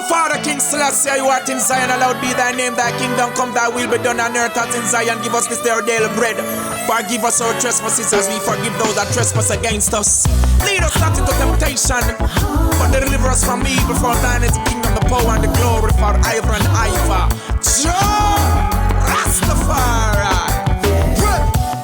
Father, King Selassie, you art in Zion, allowed be thy name, thy kingdom come, thy will be done on earth as in Zion. Give us this day our daily bread. Forgive us our trespasses as we forgive those that trespass against us. Lead us not into temptation, but deliver us from evil. For thine is the kingdom, the power, and the glory for ever and ever. Jah Rastafari.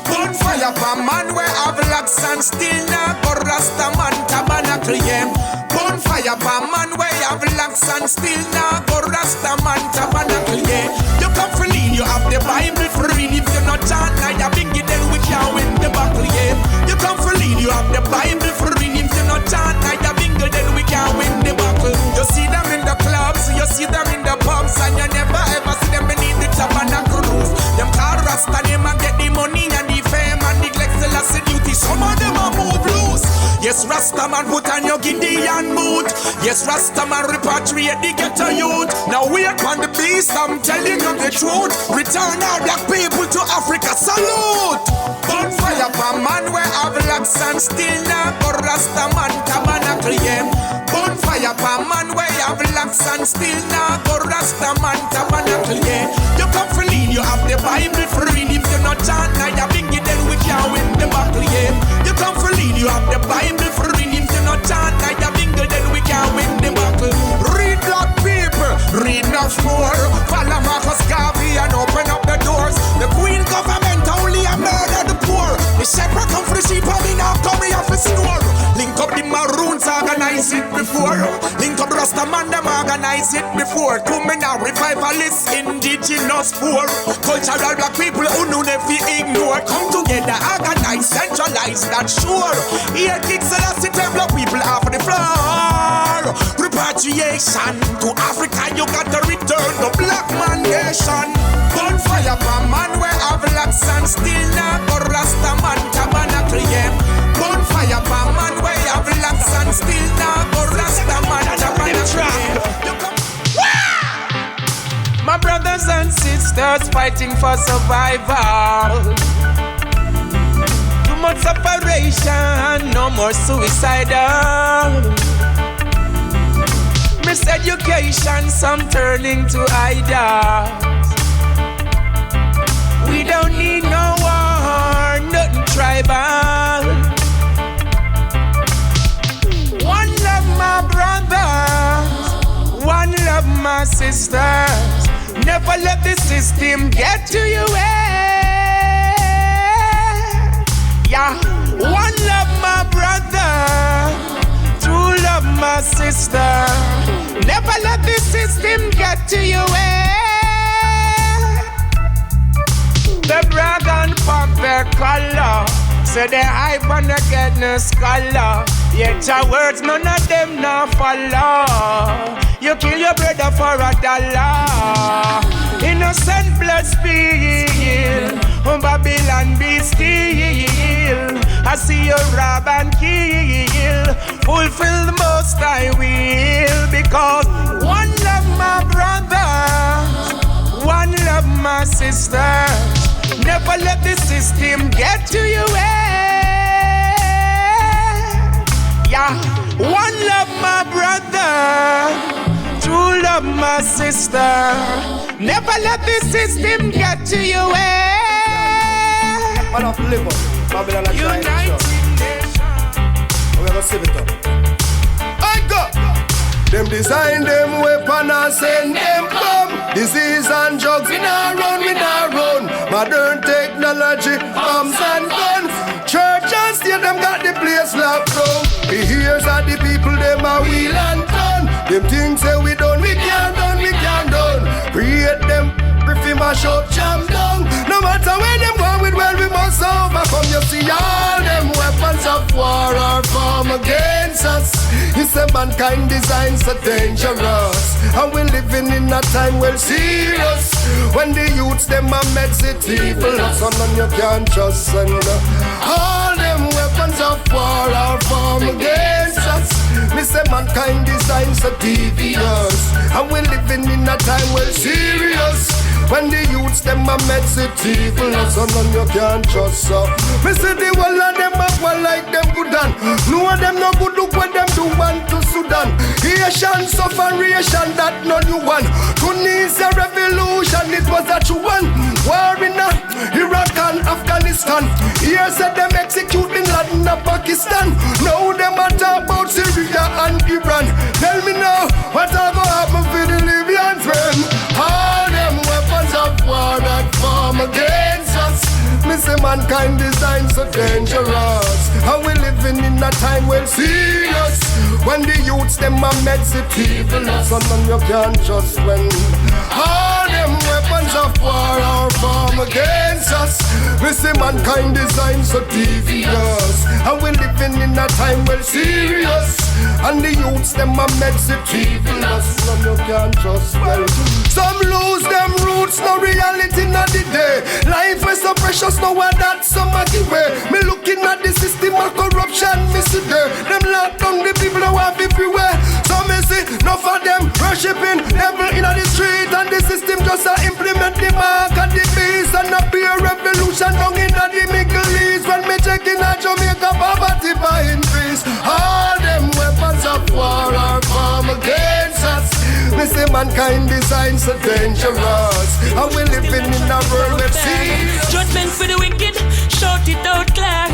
Bonfire for man where have locks and still now for Rastaman tabernacle, yeah. Bonfire for man where have locks and still now for Rastaman tabernacle, yeah. You come for lead, you have the Bible for read. If you're not John, I have been then we can win the battle, yeah. You come for lead, you have the Bible for read. If you're not John, I have been then we can win the battle. You see them in the clubs, you see them in the pubs, and you never ever see them beneath the tabernacle roof. Them call Rasta them and get the money and the fame and neglect the last duty. Some of them are move loose. Yes, Rasta man put on your Gideon boot. Yes, Rasta man repatriate the ghetto youth. Now wait on the beast, I'm telling you the truth. Return all black people to Africa, salute. Bonfire for man where have locks and still now for Rasta man tabernacle, yeah. Bonfire for man where have locks and still now for Rasta man tabernacle, yeah. You come for lead, you have the Bible for read. If you're not John, I have been then we can win the battle, yeah. You come for lead, you have the Bible for read. If you're not John, I have been then we can win the battle. Read black people, read enough more. Follow Marcus Garvey and open up the doors. The Queen government only a murder the poor. The shepherd come for the sheep and we now come here for snore. Link up the Maroons, organize it before. Link up Rastaman, them organize it before. Come now, revivalists, indigenous poor. Cultural black people who know if we ignore. Come together, organize, centralize, that's sure. Here kicks the last table of people off the floor. Repatriation to Africa, you got to return the black man nation. Bonfire for man where have locks and still now for Rastaman tabernacle, yeah. Bonfire for man where have locks and still now for Rastaman tabernacle, yeah. My brothers and sisters fighting for survival. Too much separation, no more suicidal. Miseducation, some turning to idols. We don't need no war, nothing tribal. One love my brothers, one love my sisters. Never let the system get to you, yeah. One love my brother, true love my sister. Never let the system get to you, The brag and pop their color, so they hype and they get no scholar. Yet your words, none of them now follow. You kill your brother for $1. Innocent blood spill, Babylon be still. I see you rob and kill. Fulfill the most I will. Because one love my brother, one love my sister. Never let the system get to you, yeah. One love my brother, true love my sister. Never let the system get to you, Man of live up, Babylon a United Nation. We're gonna save it up. I go! Them design them weapon and send them bomb. Disease and drugs, we not run. Modern technology, bombs and guns. Church and state, them got the place locked down. The ears of the people, them a wheel and turn. Them things say we done, we can't done. Create them, prefer mash up, jam down. No matter where them go with, well, we must overcome. You see all them weapons of war are formed against us. It's a mankind design so dangerous. And we're living in a time well serious. When the youths them a meds it evil. Someone you can't trust and all them weapons of war are formed against us. Me say mankind design so devious, and we living in a time well serious. When the youths them a meds it evil, so none you can't trust so. Me say the whole of them a one like them good and no of them no good look what them do one to Sudan. Haitian sufferation that none you want. Tunisia revolution it was a true one. War in Iraq and Afghanistan. Here said them execute Bin Laden of Pakistan. Now them a talk about Syria and Iran. Tell me now what I go happen for the Libyans when all them weapons of war that form against us. Me say mankind design so dangerous, and we living in a time well serious. When the youths them a meds it evil, so none you can't trust when all them weapons of war are form against us. We say mankind design so devious, and we living in a time well serious. And the youths them a meds it evil, so none you can't trust well. Some lose them roots, no reality not the day. Life is so precious, no one that some give way. Me looking at the system of corruption, me see there. Them lock down the people who have everywhere. So me see enough of them worshipping devil in the street, and the system just implement the mark of the beast. And a beer revolution down in the Middle East. When me check in a Jamaica, poverty by increase. All them weapons of war are come against us. Me say mankind design so dangerous, and we living in a world of sin. Judgment for the wicked, shout it out clear.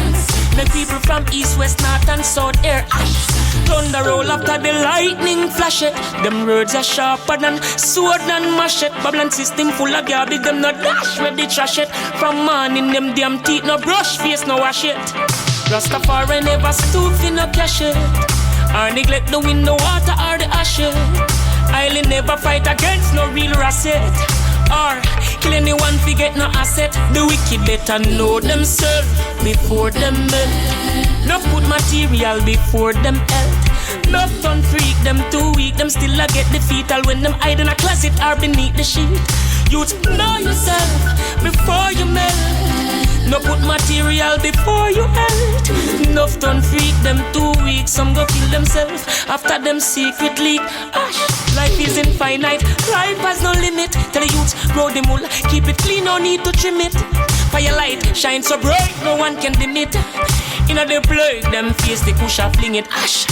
Make people from east, west, north and south air ash. Thunder roll after the lightning flash it. Them words are sharper than sword and machete. Babylon system full of garbage, them not dash where they trash it. From morning them damn teeth no brush, face no wash it. Rastafari never stoop in no cash it, or neglect the wind, the water or the ashes. I'll never fight against no real asset, or kill anyone fi get no asset. The wicked better know themselves before them melt. No put material before them health. No fun freak, them too weak, them still a get defeated when them hide in a closet or beneath the sheet. Youth, know yourself before you melt. No put material before you health. Enough done freak, them too weak, some go kill themselves after them secret leak. Ash, life is infinite, life has no limit. Tell the youths, grow the mule, keep it clean, no need to trim it. Fire light, shine so bright, no one can dim it. In a the plague, them face the kusha fling it. Ash,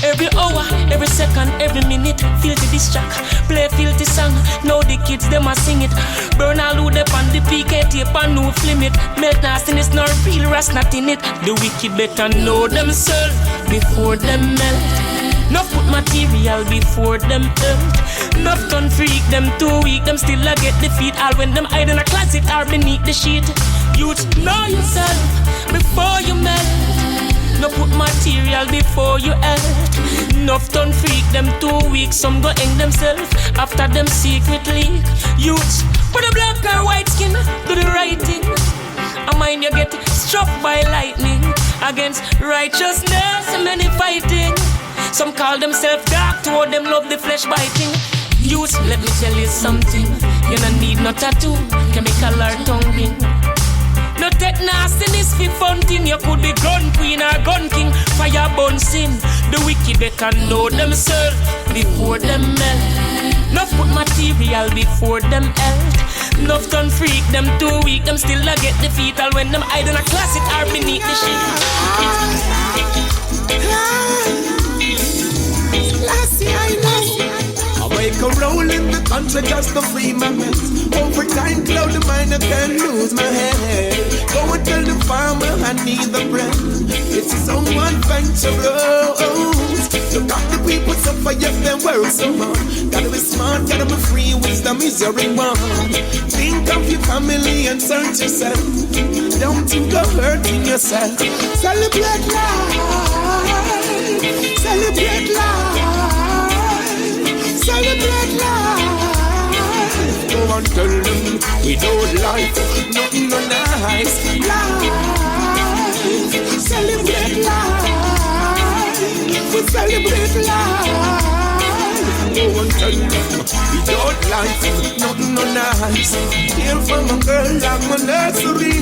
every hour, every second, every minute, filthy this track, play filthy song. Now the kids, them a sing it. Burn all who dep on the PK tape and no film it. Melt nastiness, no real rust, not in it. The wicked better know themselves before them melt. No put material before them hurt. Enough done freak, them too weak, them still a get defeat. All when them hide in a closet or beneath the sheet. Youth, know yourself before you melt. No put material before you hurt. Enough done freak, them too weak, some go hang themselves after them secret leak. Youth, put a black or white skin, do the right thing. I mind you get struck by lightning. Against righteousness, many fighting. Some call themselves dark, toward them love the flesh biting. Youth, let me tell you something. You don't need no tattoo, chemical or tongue ring. No take nastiness for fun thing. You could be gun queen or gun king. Fire burn sin. The wicked they can know themselves before them melt. No put material before them health. Enough done freak, them too weak, them still a get defeated when them hide in a closet or beneath the sheet. I wake up rolling the country just to free my mess. Over time, cloud the mind, I can't lose my head. Go and tell the farmer I need the bread. It's his own one venture rose. Look at the people suffer, yes, their world so hard. Gotta be smart, gotta be free, wisdom is your reward. Think of your family and search yourself. Don't you go hurting yourself. Celebrate life. Celebrate life. Celebrate life. Go and tell them without life, nothing no nice. Life. Celebrate life. We celebrate life. Go and tell them without life, nothing no nice. Hear from a girl like my nursery.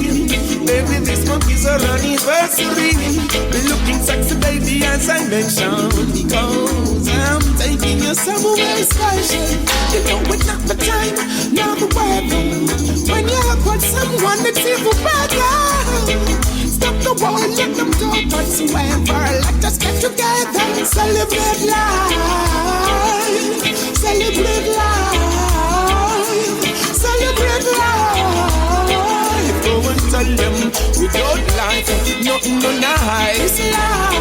Baby, this month is our anniversary. We're looking sexy, baby, as I mentioned. Because I'm taking you somewhere special. You know it's not the time, not the weather. When you're with someone that's even better. Stop the war, let them talk whatsoever. Let us get together, celebrate life. Celebrate life. Celebrate life. Go and tell them without life, nothing no nice. Life.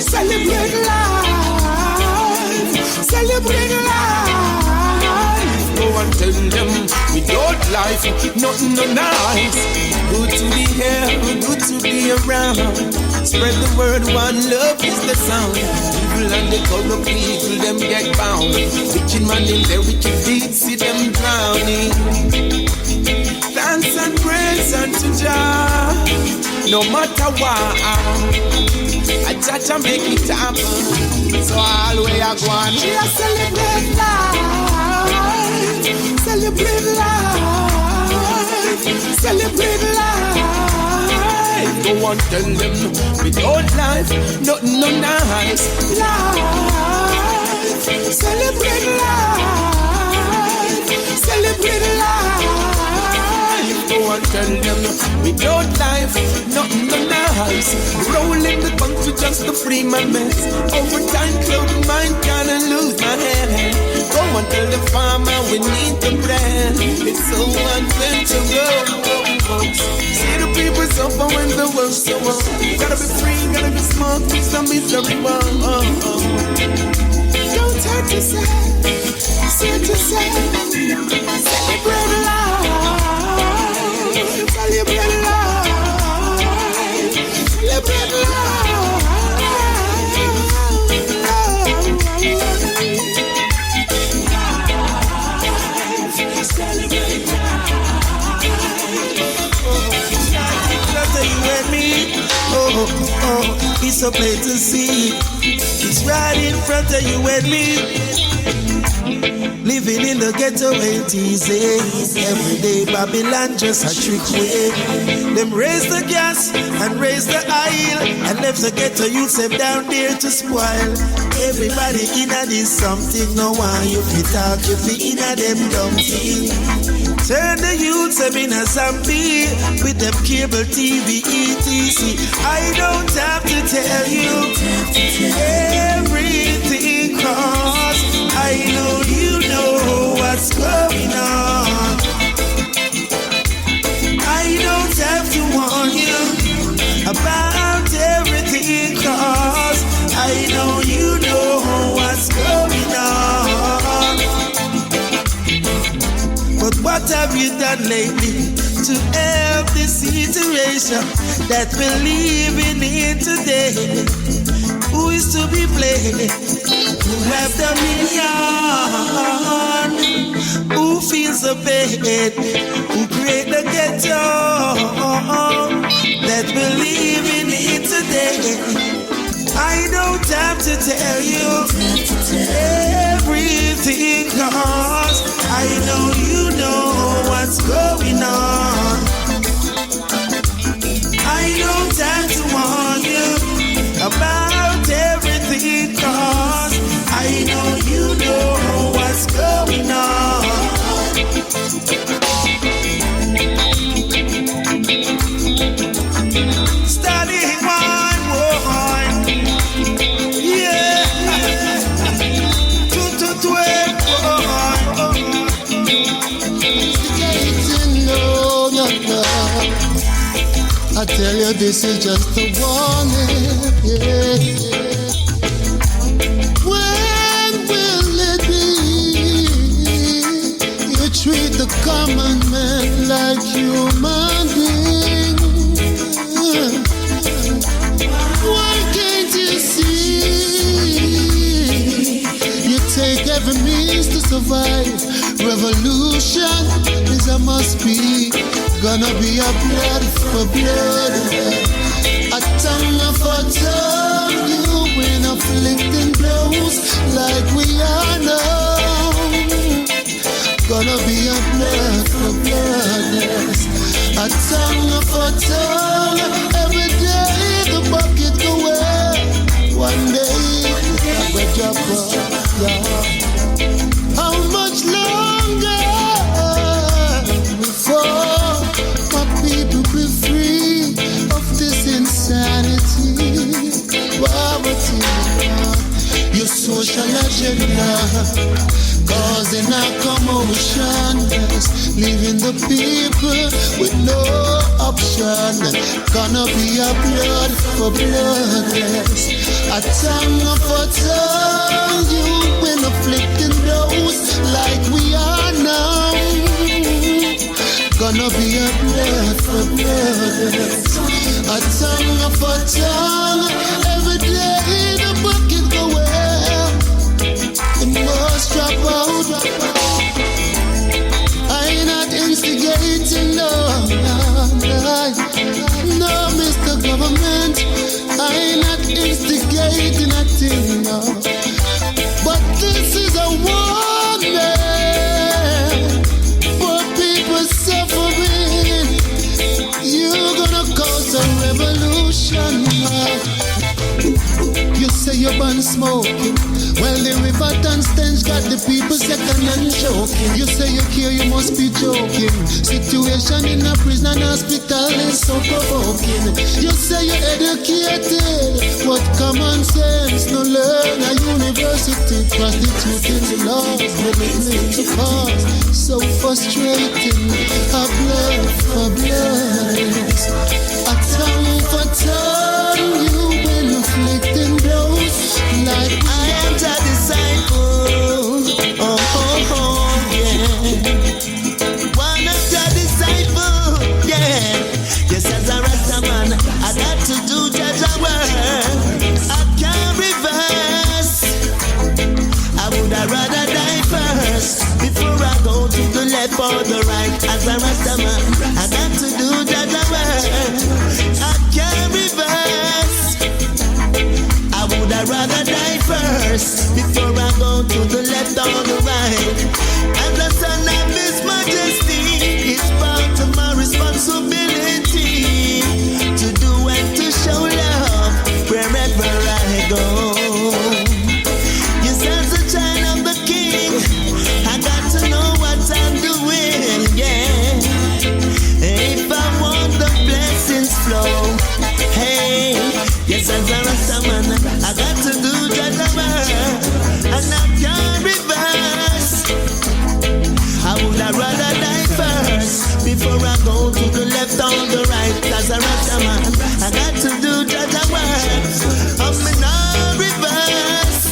Celebrate life. Celebrate life. Go and tell them without life, nothing no nice. Good to be here, good to be around. Spread the word, one love is the sound. People and the corrupt people, them get bound. Wicked man in their wicked deeds, see them drowning. Dance and praise unto Jah, no matter what. I judge and make it happen. So all way I go on. Just celebrate life. Celebrate life. Celebrate life. Go on, tell them without life, nothing no nice. Life. Celebrate life. Celebrate life. Go on, tell them without life, nothing no nice. Rolling the country just to free my mess. Over time, clouding mind, kinda lose my head. Go and tell the farmer we need the bread. It's so adventurous. See the people suffer when the world's so wrong. Gotta be free, gotta be smart, fix the misery. Don't hurt yourself, set yourself. Celebrate life. Celebrate life. Celebrate life. It's so plain to see. It's right in front of you and me. Living in the ghetto ain't easy. Every day Babylon just a trick way. Them raise the gas and raise the oil and left the ghetto youths them down there to spoil. Everybody in a this something. No one you fit talk, you fit in a them dumb thing. Turn the youths them in a zombie with them cable TV, etc. I don't have to tell you everything, cause I know you know what's going on. I don't have to warn you about everything, cause I know you know what's going on. But what have you done lately to help this situation that we're living in today? Who is to be blamed? Who have the million? Who feels the pain? Who create the ghetto that we're living in today? I don't have to tell you everything, cause I know you know what's going on. I don't have to warn you about everything, cause I know you know what's going on. Starting one more, yeah. 2 to 12, I tell you this is just a warning, yeah. When will it be? You treat the common man like human being. Why can't you see? You take every means to survive. Revolution is a must be. Gonna be a blood for blood, a tongue for tongue. You win afflicting blows like we are now. Gonna be a blood for blood, yes. A A tongue for tongue, every day the bucket go away. One day I will drop off, yeah. How much longer before my people be free of this insanity, poverty, your social agenda? Causing a commotion, yes, leaving the people with no option. Gonna be a blood for blood, yes. A tongue for tongue, you been afflicting those like we are now. Gonna be a blood for blood, yes. A tongue for tongue, every day the bucket go well. Must drop out. I ain't not instigating, no, Mr. Government. I ain't not instigating a thing, no. But this is a warning for people suffering. You're gonna cause a revolution. You say you're born smoking. Well, the river dance stench got the people second and choking. You say you care, you must be joking. Situation in a prison and hospital is so provoking. You say you're educated, but common sense no learn. A university prostituting the laws, living the cause. So frustrating, a blood for blood. A tongue for tongue, you been afflicting blows. Like I am the disciple, yeah. One of the disciples, yeah. Yes, as a Rasta man, I got to do Jah's work. I can't reverse. I would rather die first before I go to the left or the right. As a Rasta man, I got to do Jah's work. I can't reverse. I'd rather die first before I go to the left or the right. As the son of His Majesty, it's part of my responsibility to do and to show love wherever I go. Yes, as a child of the King, I got to know what I'm doing, yeah. If I want the blessings flow, hey, yes, as a Rasta man, I got to do Jah's work, and I can't reverse. I would rather die first before I go to the left or the right. As a Rasta man, I got to do Jah's work, I'm not reverse.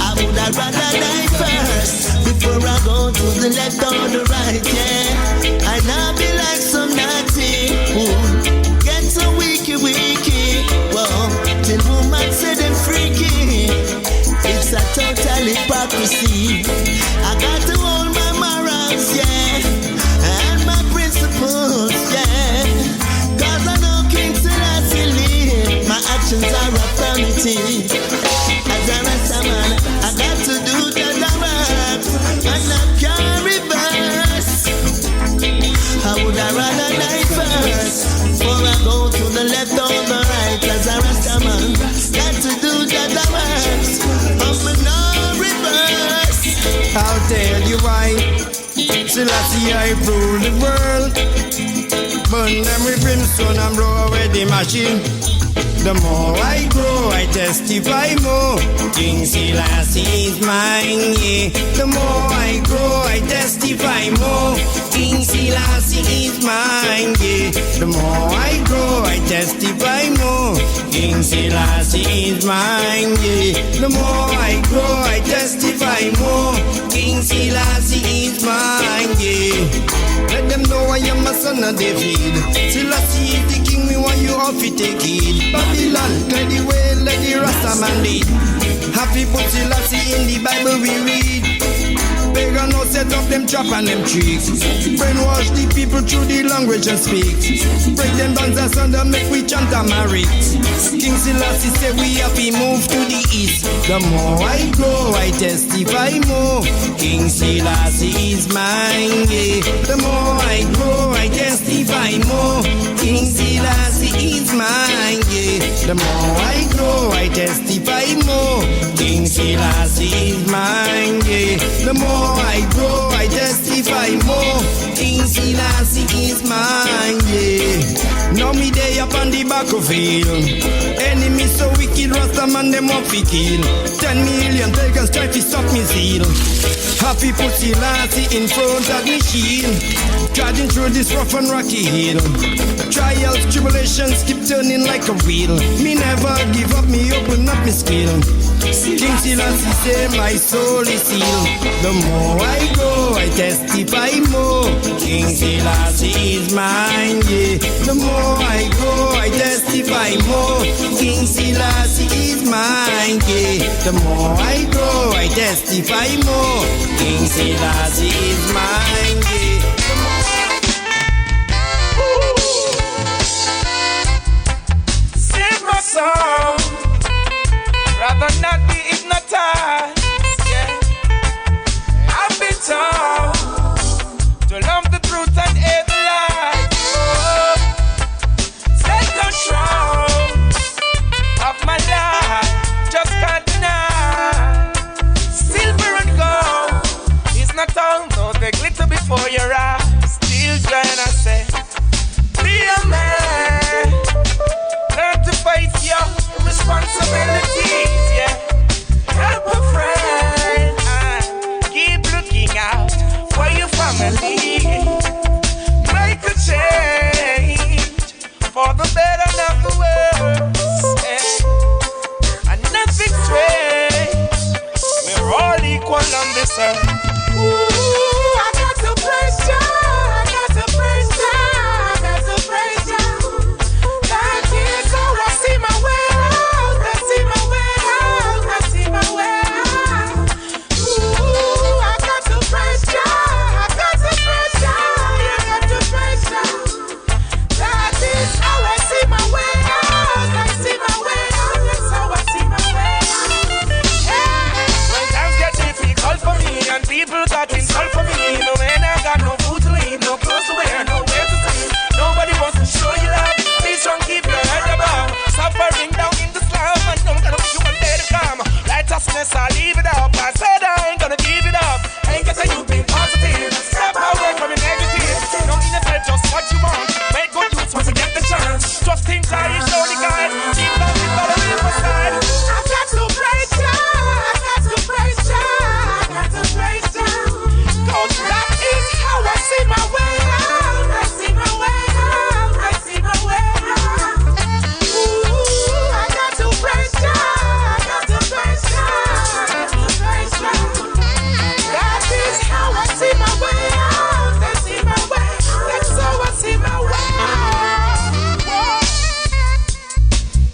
I would rather die first before I go to the left or the right, yeah. I not be like some naughty who get so weaky. Whoa, till woman say them freaky. It's a total hypocrisy. I got to hold my morals, yeah, and my principles, yeah. Cause I know King Selassie live. My actions are affirmative. As a Rasta man, I got to do Jah's work, and I can't reverse. I would rather die first before I go to the left or the right. As a Rasta man, got to do Jah's work, I'm not reverse. I'll tell you why. Selassie I rule the world. Burn them with brimstone and blow away the machine. The more I grow, I testify more. King Selassie is mine, yeah. The more I grow, I testify more. King Selassie is mine, yeah. The more I grow, I testify more. King Selassie is mine, yeah. The more I grow, I testify more. King Selassie is mine, yeah. Let them know I am a son of David. Selassie is the king, me want you off it take it. Babylon, clear the way, let the Rasta man lead. Happy put Selassie in the Bible we read. they gonna set up them trap and them tricks. Brainwash the people through the language and speak. Break them down as under make we chant and marry. King Selassie say we happy move to the east. The more I grow, I testify more. King Selassie is mine, yeah. The more I grow, I testify more. King Selassie is mine, yeah. The more I grow, I testify more. King Selassie is mine, yeah. The more I grow, I testify more. King Selassie is mine, yeah. Now me day up on the battlefield. Enemies so wicked, Rasta man them up fi kill. 10 million pagans try to stop me zeal. Happy put Selassie in front of me shield. Trudging through this rough and rocky hill. Trials, tribulations keep turning like a wheel. Me never give up, me open up me skill. King Selassie say my soul is sealed. The more I go, I testify more. King Selassie is mine, yeah. The more I go, I testify more. King Selassie is mine, yeah. The more I go, I testify more. King Selassie is mine, yeah. Sing my song, rather not be hypnotized. Yeah, I've been told to love the truth and hate the lies. Oh, take control of my life, just can't deny. Silver and gold is not all, though they glitter before your eyes. Still trying to say, be a man, learn to face your responsibilities, yeah. Help a friend and keep looking out for your family. Make a change for the better of the world, yeah. And nothing strange, we're all equal on this earth. Ooh, I got to praise you, I got to praise you, I got to praise you. That is how I see my way out, I see my way out, I see my way out. Ooh, I got to praise you, I got to praise you, I got to praise you. That is how I see my way out, I see my way out, that's how I see my way out. Yeah. When times get difficult for me and people got insult for me, no when I got no food to eat, no clothes to wear, no where to sleep, nobody wants to show you love. Please don't keep your head above. Suffering down in the slum, and I'm gonna make you one day to come. Righteousness, I leave it up. I said I ain't gonna give it up. Ain't gonna you being positive. Step away from your negative. Don't need to tell just what you want. Make good use once you get the chance. Just think I is surely guide. Keep down this by the riverside. I got to praise you. I got to praise you. I got to praise you. 'Cause that is how I see my way out. I see my way out. I see my way out. Ooh, I got to praise you. I got to praise you. I got to praise you. That is how I see my way out. I see my way. That's how I see my way out. Whoa.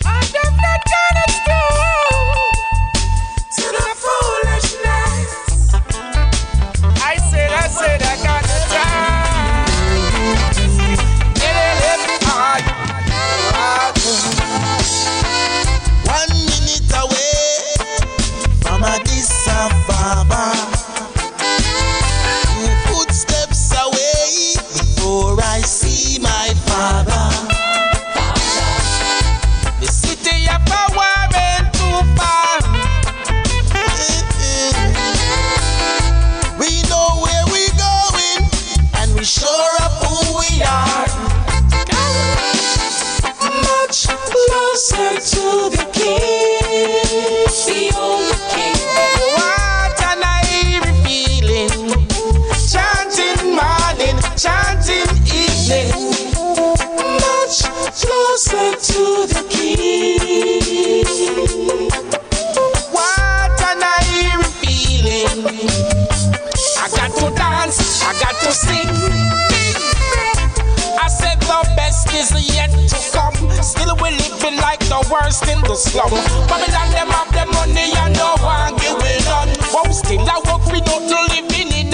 And I'm not gonna stoop to the foolishness. I said I got the time. One minute away from Addis Ababa, 2 footsteps away before I see my father. The city of power ain't too far. We know where we're going, and we sure up who we are. Much closer to the king, the only king. What an eerie feeling, chanting morning, chanting evening. Much closer to the king. What an eerie feeling. I got to dance, I got to sing. I said the best is yet to come. Still we living like the worst in the slum. Babylon them have the money and no one give it on. But we still I work we not to living in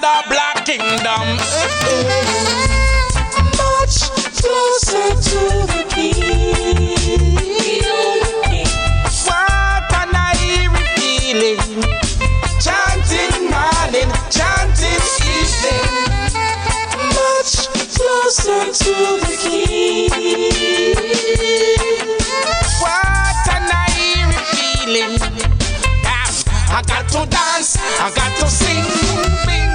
the Black Kingdom. Much closer to the King. What an eerie feeling. Chanting morning, chanting evening. Much closer to the King. What an eerie feeling. I got to dance, I got to sing, bing.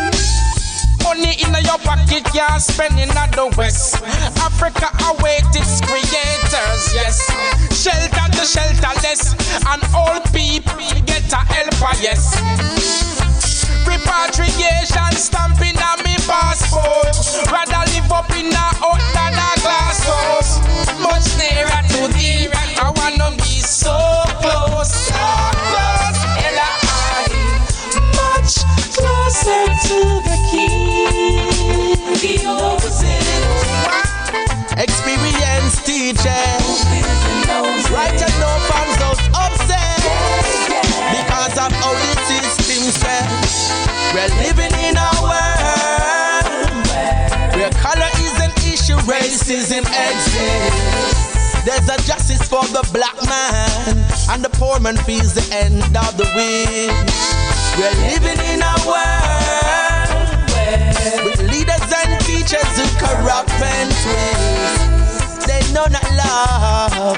Money in your pocket, can't spend in the West. Africa await its creators, yes. Shelter to shelterless, and all people get a helper, yes. Repatriation stamping on me passport. Rather live up in a hut than a glass house. Much nearer to thee, I wanna be so close, so close. Much closer to the King. He knows it. Experience teachers. Right and no fans those upset. Because of how the system says. We're living in a world where color is an issue, racism exists. There's a justice for the black man, and the poor man feels the end of the week. We're living in a world with leaders and teachers who corrupt and twist. They know not love.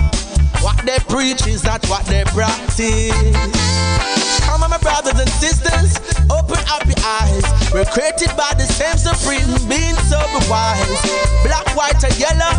What they preach is not what they practice. Come on, my brothers and sisters, open up your eyes. We're created by the same supreme being, so be wise. Black, white, or yellow,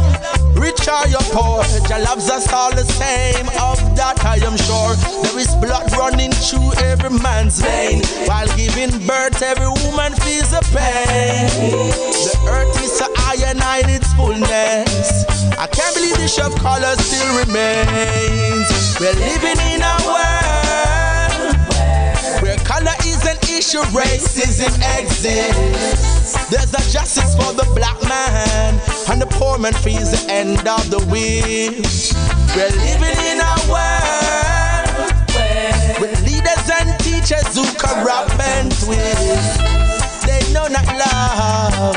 rich or your poor, Jah loves us all the same. Of that I am sure. There is blood running through every man's vein. While giving birth, every woman feels the pain. The earth is so iron in its fullness. I can't believe the shop color still remains. We're living in a world where color is an issue, racism exists. There's a justice for the black man, and the poor man feels the end of the week. We're living in a world with leaders and teachers who corrupt and twist. They know not love.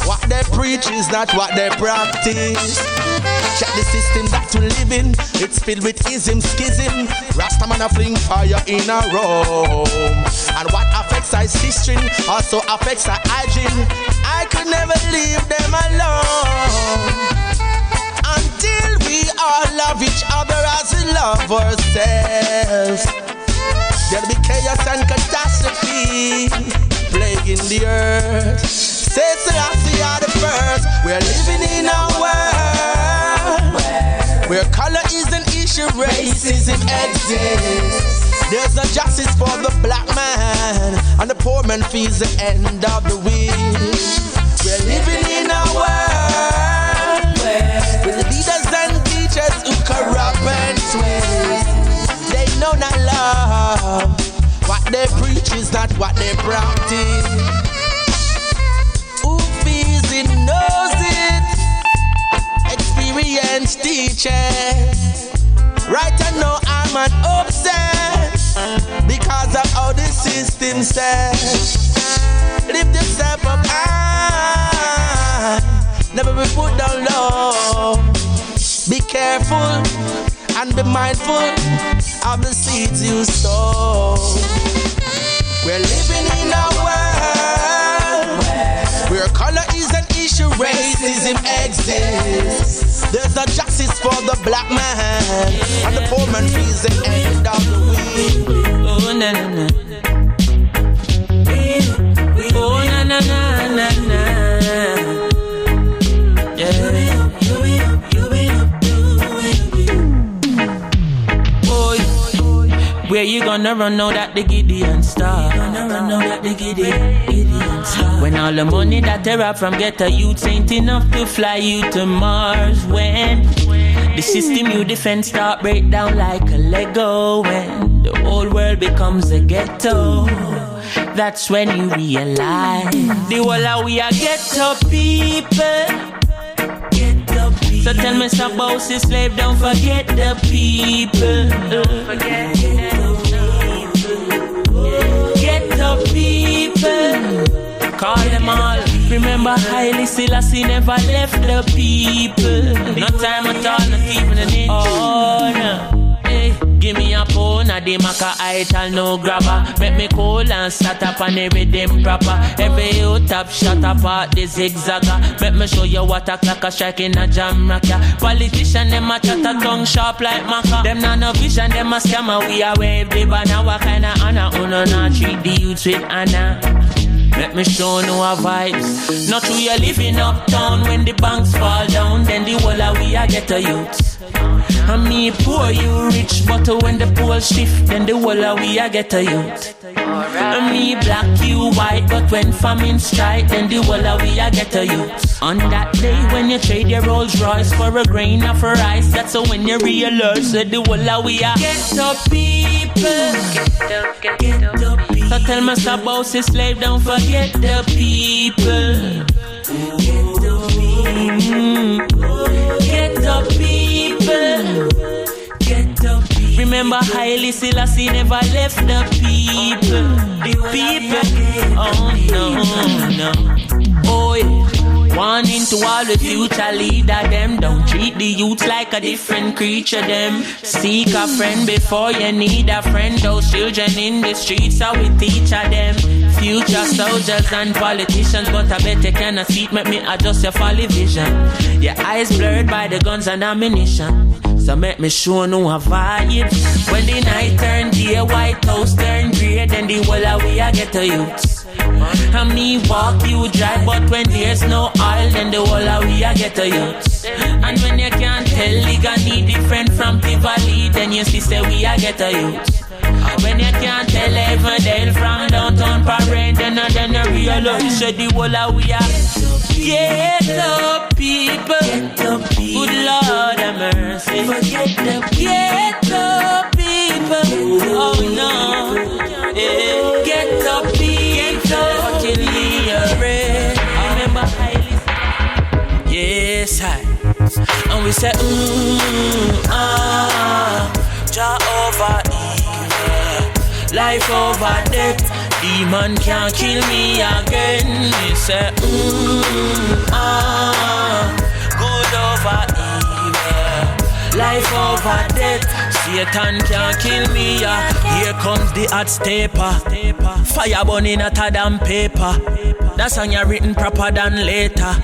What they preach is not what they practice. Check the system that we live in. It's filled with ism, schism. Rastaman a fling fire in a room. And what affects our history also affects our hygiene. I could never leave them alone until we all love each other as we love ourselves. There'll be chaos and catastrophe plaguing the earth. Say Selassie are the first. We're living in a world where color is an issue, racism exists. There's no justice for the black man, and the poor man feels the end of the week. We're living in a world with leaders and teachers who corrupt and twist. They know not love. What they preach is not what they practice. Who feels it knows it. Experienced teachers. Right I know I'm an upset because of how the system says. Lift yourself up high, never be put down low. Be careful and be mindful of the seeds you sow. We're living in a world where color is an issue, racism exists. There's no justice for the black man, and the poor man feels the end of the week. Oh na na na, oh na na na na na, yeah. Where you gonna run now that the Gideon star? When all the money that they rob from ghetto youths ain't enough to fly you to Mars. When the system you defend start break down like a Lego. When the whole world becomes a ghetto, that's when you realize the whole of we are ghetto people. So tell me some bossy slave, don't forget the people. Don't forget the people. Get the people. call them all. Remember, Haile Selassie never left the people. No time at all, not even an inch. Oh, no. Hey, give me a phone, a the maca ital, no grabber. Make me cool and start up and everything proper. Every you tap, shut up at the zigzagger. Make me show you what a clock a strike in a jam rocker. Politician, them a chat a tongue sharp like maca. Them not no vision, them a scammer. We a wave the banner, what kind of honor? Uno not treat the youths with honor. Let me show no a vibes. Not true you living uptown. When the banks fall down, then the whole of we a get a youth. And me poor, you rich, but when the pool shift, then the whole of we a get a youth. And me black, you white, but when famine strike, then the whole of we a get a youth. On that day when you trade your Rolls Royce for a grain of rice, that's when you realize that the whole of we a get up people. Get up people. So tell me stop about this slave, don't forget the people. Get up people. Get up people. Get up people. Remember Haile Selassie never left the people. The people. Oh no. Oh yeah. Warning to all the future leader them. Don't treat the youth like a different creature them. Seek a friend before you need a friend. Those children in the streets how we teach them. Future soldiers and politicians, but I bet you cannot see it. Make me adjust your folly vision. Your eyes blurred by the guns and ammunition. So make me show no a vibes. When the night turn day, White House turn grey, then the whole of we a get a youth. And me walk, you drive, but when there's no oil, then the whole of we a get a youth. And when you can't tell Ligani different from Tivoli, then you see say we a get a youth. And when you can't tell Everdale from downtown Parade, then you realize say the whole of we a get up people. Good Lord have mercy. Get up people. Oh no. Yeah. Get up people. Remember Haile. Yes, I. And we say, Jah over evil, life over death. Demon can't kill me again. We say, good over evil, life over death. Satan can't kill me, Here comes the hot stepper. Fire burning hotter than paper. That song you written proper than later.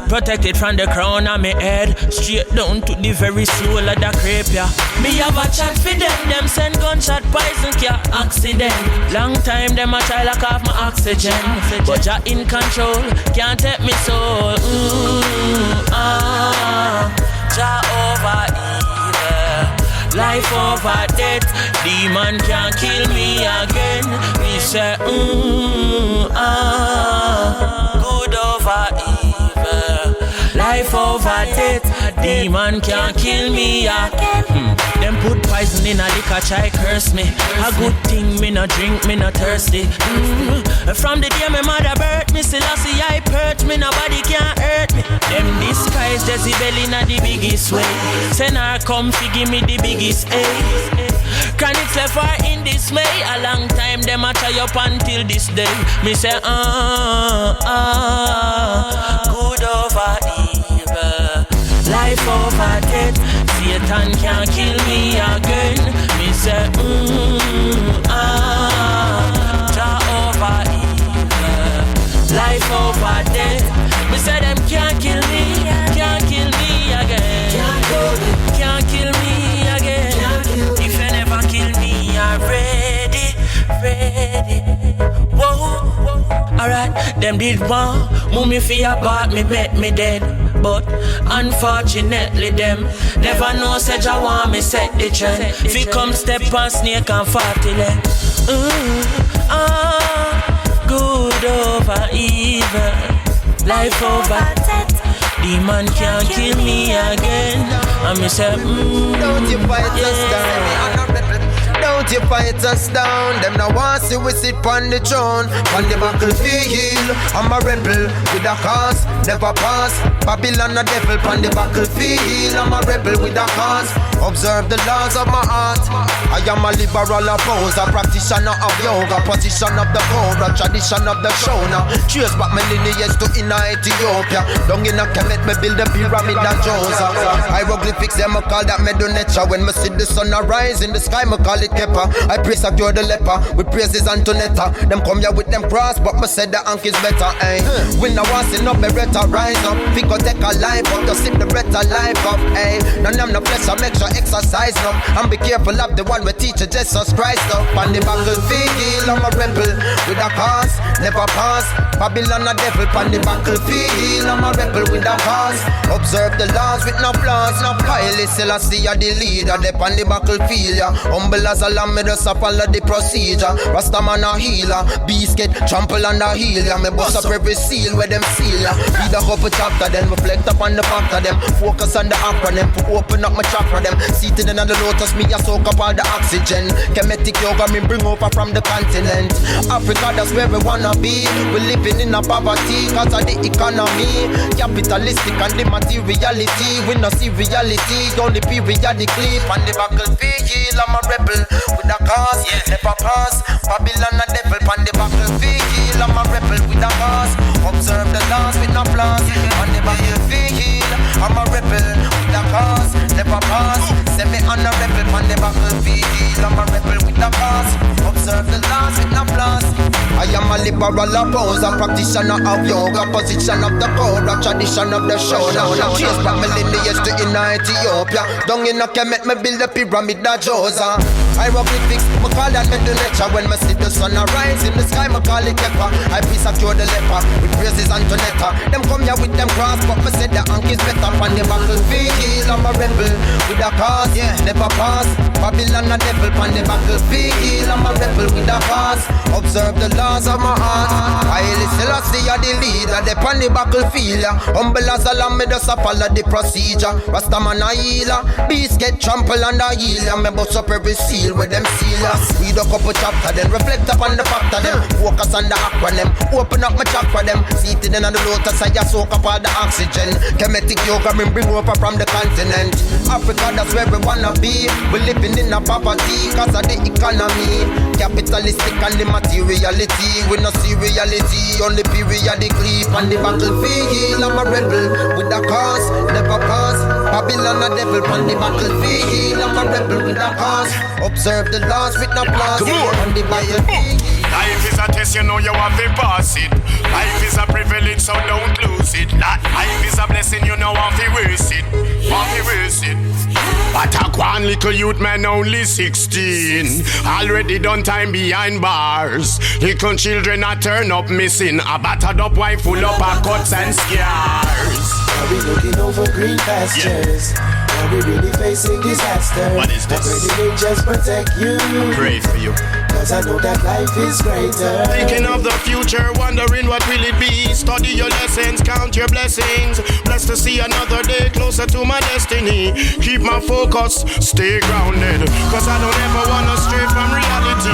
Protected from the crown of my head, straight down to the very soul of the crepe, Me have a chat for them send gunshot poison care accident. Long time them a try lock off my oxygen, but Jah in control, can't take me soul. Jah over evil, life over death. Demon can't kill me again. We say, good over evil, life over death. Demon can't kill me again. Them put poison in a liquor, try curse me. A good thing, me no drink, me no thirsty. From the day my mother birthed me, Selassie I perch me, nobody can hurt me. Them disguise Jezebel in a the biggest way. Send her come fi give me the biggest A. Chronixx left her in dismay. A long time them a try up until this day. Me say good over evil, life over death. Satan can't kill me again. Me say Jah over evil, life over death. Me say them can't kill me again. Can't kill me again. If you never kill me, I'm ready. Whoa. Alright, them did want move me for your part, me bet me dead. But unfortunately them never know say Jah want me set the trend. Fi come step on snake and 40 leg. Good over evil, life over death. Demon can't kill me again. And me say, don't you fight us down. Don't you fight us down. Them now want see we sit on the throne. On the battlefield, I'm a rebel with a cause, never pass. Babylon a devil on the battlefield. I'm a rebel with a cause. Observe the laws of my heart. I am a liberal opposer, practitioner of yoga, position of the cobra, tradition of the shona. Trace back my lineage to inner Ethiopia. Down in a Kemet, me build a pyramid of Josa. Hieroglyphics, them I call that Medonetra. When me see the sun arise in the sky, me call it Kepa. I praise a cure the leper, with praises Antonetta. Them come here with them cross, but me said the ank is better, eh. When I was in up, beretta rise up. Fico take a life up, to sip the breath of life up, eh. None of the flesh, I make sure exercise up. And be careful of the one we teach Jesus Christ up. On the battlefield, I'm a rebel with a cause, never pass. Babylon a devil, on the battlefield, I'm a rebel with a cause. Observe the laws with no flaws. Haile Selassie are the leader, they on the battlefield, yeah. Humble as a lamb, me just follow the procedure. Rastaman a healer, beast get trample on the heel, yeah. Me bust up every seal where them seal, yeah. Read a couple chapter, then reflect upon the fact of them. Focus on the acronym, open up my chakra them. Seated in the lotus, me a soak up all the oxygen. Kemetic yoga, me bring over from the continent. Africa, that's where we wanna be. We living in a poverty, cause of the economy. Capitalistic and the materiality. We no see reality, only periodically. On the battlefield, I'm a rebel with a cause, never pass. Babylon a devil, on the battlefield, I'm a rebel with a cause. Observe the laws with no flaws. On the battlefield, I'm a rebel with a cause, never pass. Send me on a rebel on the battlefield, I'm a rebel with a cause. Observe the laws with no flaws. I am a liberal opposer, practitioner of yoga, position of the cobra, tradition of the shoulder. Chase back my lineage to inner Ethiopia. Down in a Kemet, me build a pyramid of Josa. Hieroglyphics, me call that Medonetra. When me see the sun arise in the sky, me call it Kepa. I peace a cure the leper, with praises Antonetta. Them come here with them cross, but me say the ank is better. On the battlefield, I'm a rebel with a cause, never pass. Babylon a devil, on the battlefield, I'm a rebel with a cause. Observe the laws of my heart. Haile Selassie are the leader, they on the battlefield. Humble as a lamb, me just a follow the procedure. Rastaman a healer, beast get trample on the heel. Me bust up every seal with them seal. Read a couple chapter, then reflect upon the fact of them. Focus on the acronym, open up my chakra them. Seated in the lotus, I just soak up all the oxygen. Kemetic yoga, me bring over from the continent. Africa, that's where we wanna be. We living in a poverty, cause of the economy. Capitalistic and the materiality. We no see reality, only periodically. On the battlefield, I'm a rebel with a cause, never pass. Babylon a devil, on the battlefield, I'm a rebel with a cause. Observe the laws with no flaws. On the battlefield. Life is a test, you know you have to pass it. Life is a privilege, so don't lose it. Life is a blessing, you know have to waste it. Want to waste it. But a one little youth man only 16, already done time behind bars. Little children are turn up missing, a battered up wife full up of cuts and scars. Are we looking over green pastures? Are we really facing disaster? What is this? I pray the angels protect you. Pray for you. Cause I know that life is greater. Thinking of the future, wondering what will it be. Study your lessons, count your blessings. Blessed to see another day closer to my destiny. Keep my focus, stay grounded. Cause I don't ever wanna stray from reality.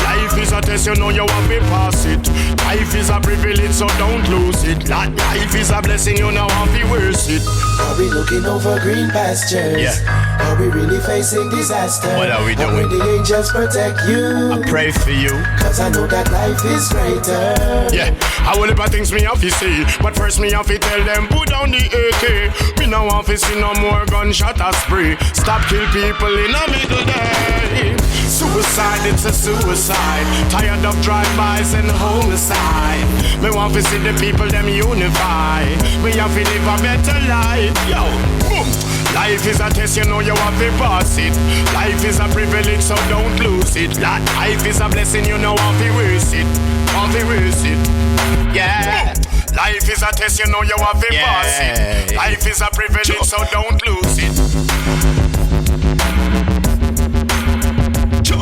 Life is a test, you know you have to pass it. Life is a privilege, so don't lose it. Life is a blessing, you know have to waste it. Are we looking over green pastures? Yeah. Are we really facing disaster? What are we doing? I pray the angels protect you. I pray for you. Cause I know that life is greater. Yeah, I will about things me have to say. But first me have to tell them, put down the AK. Me now have to see no more gunshot or spray. Stop kill people in the middle day. Suicide, it's a suicide. Tired of drive-bys and homicide. Me want to see the people them unify. Me have to live a better life. Yo, boom. Life is a test, you know you have to pass it. Life is a privilege, so don't lose it. Life is a blessing, you know have to waste it. Have to waste it. Yeah. Life is a test, you know you have to pass it. Life is a privilege, so don't lose it.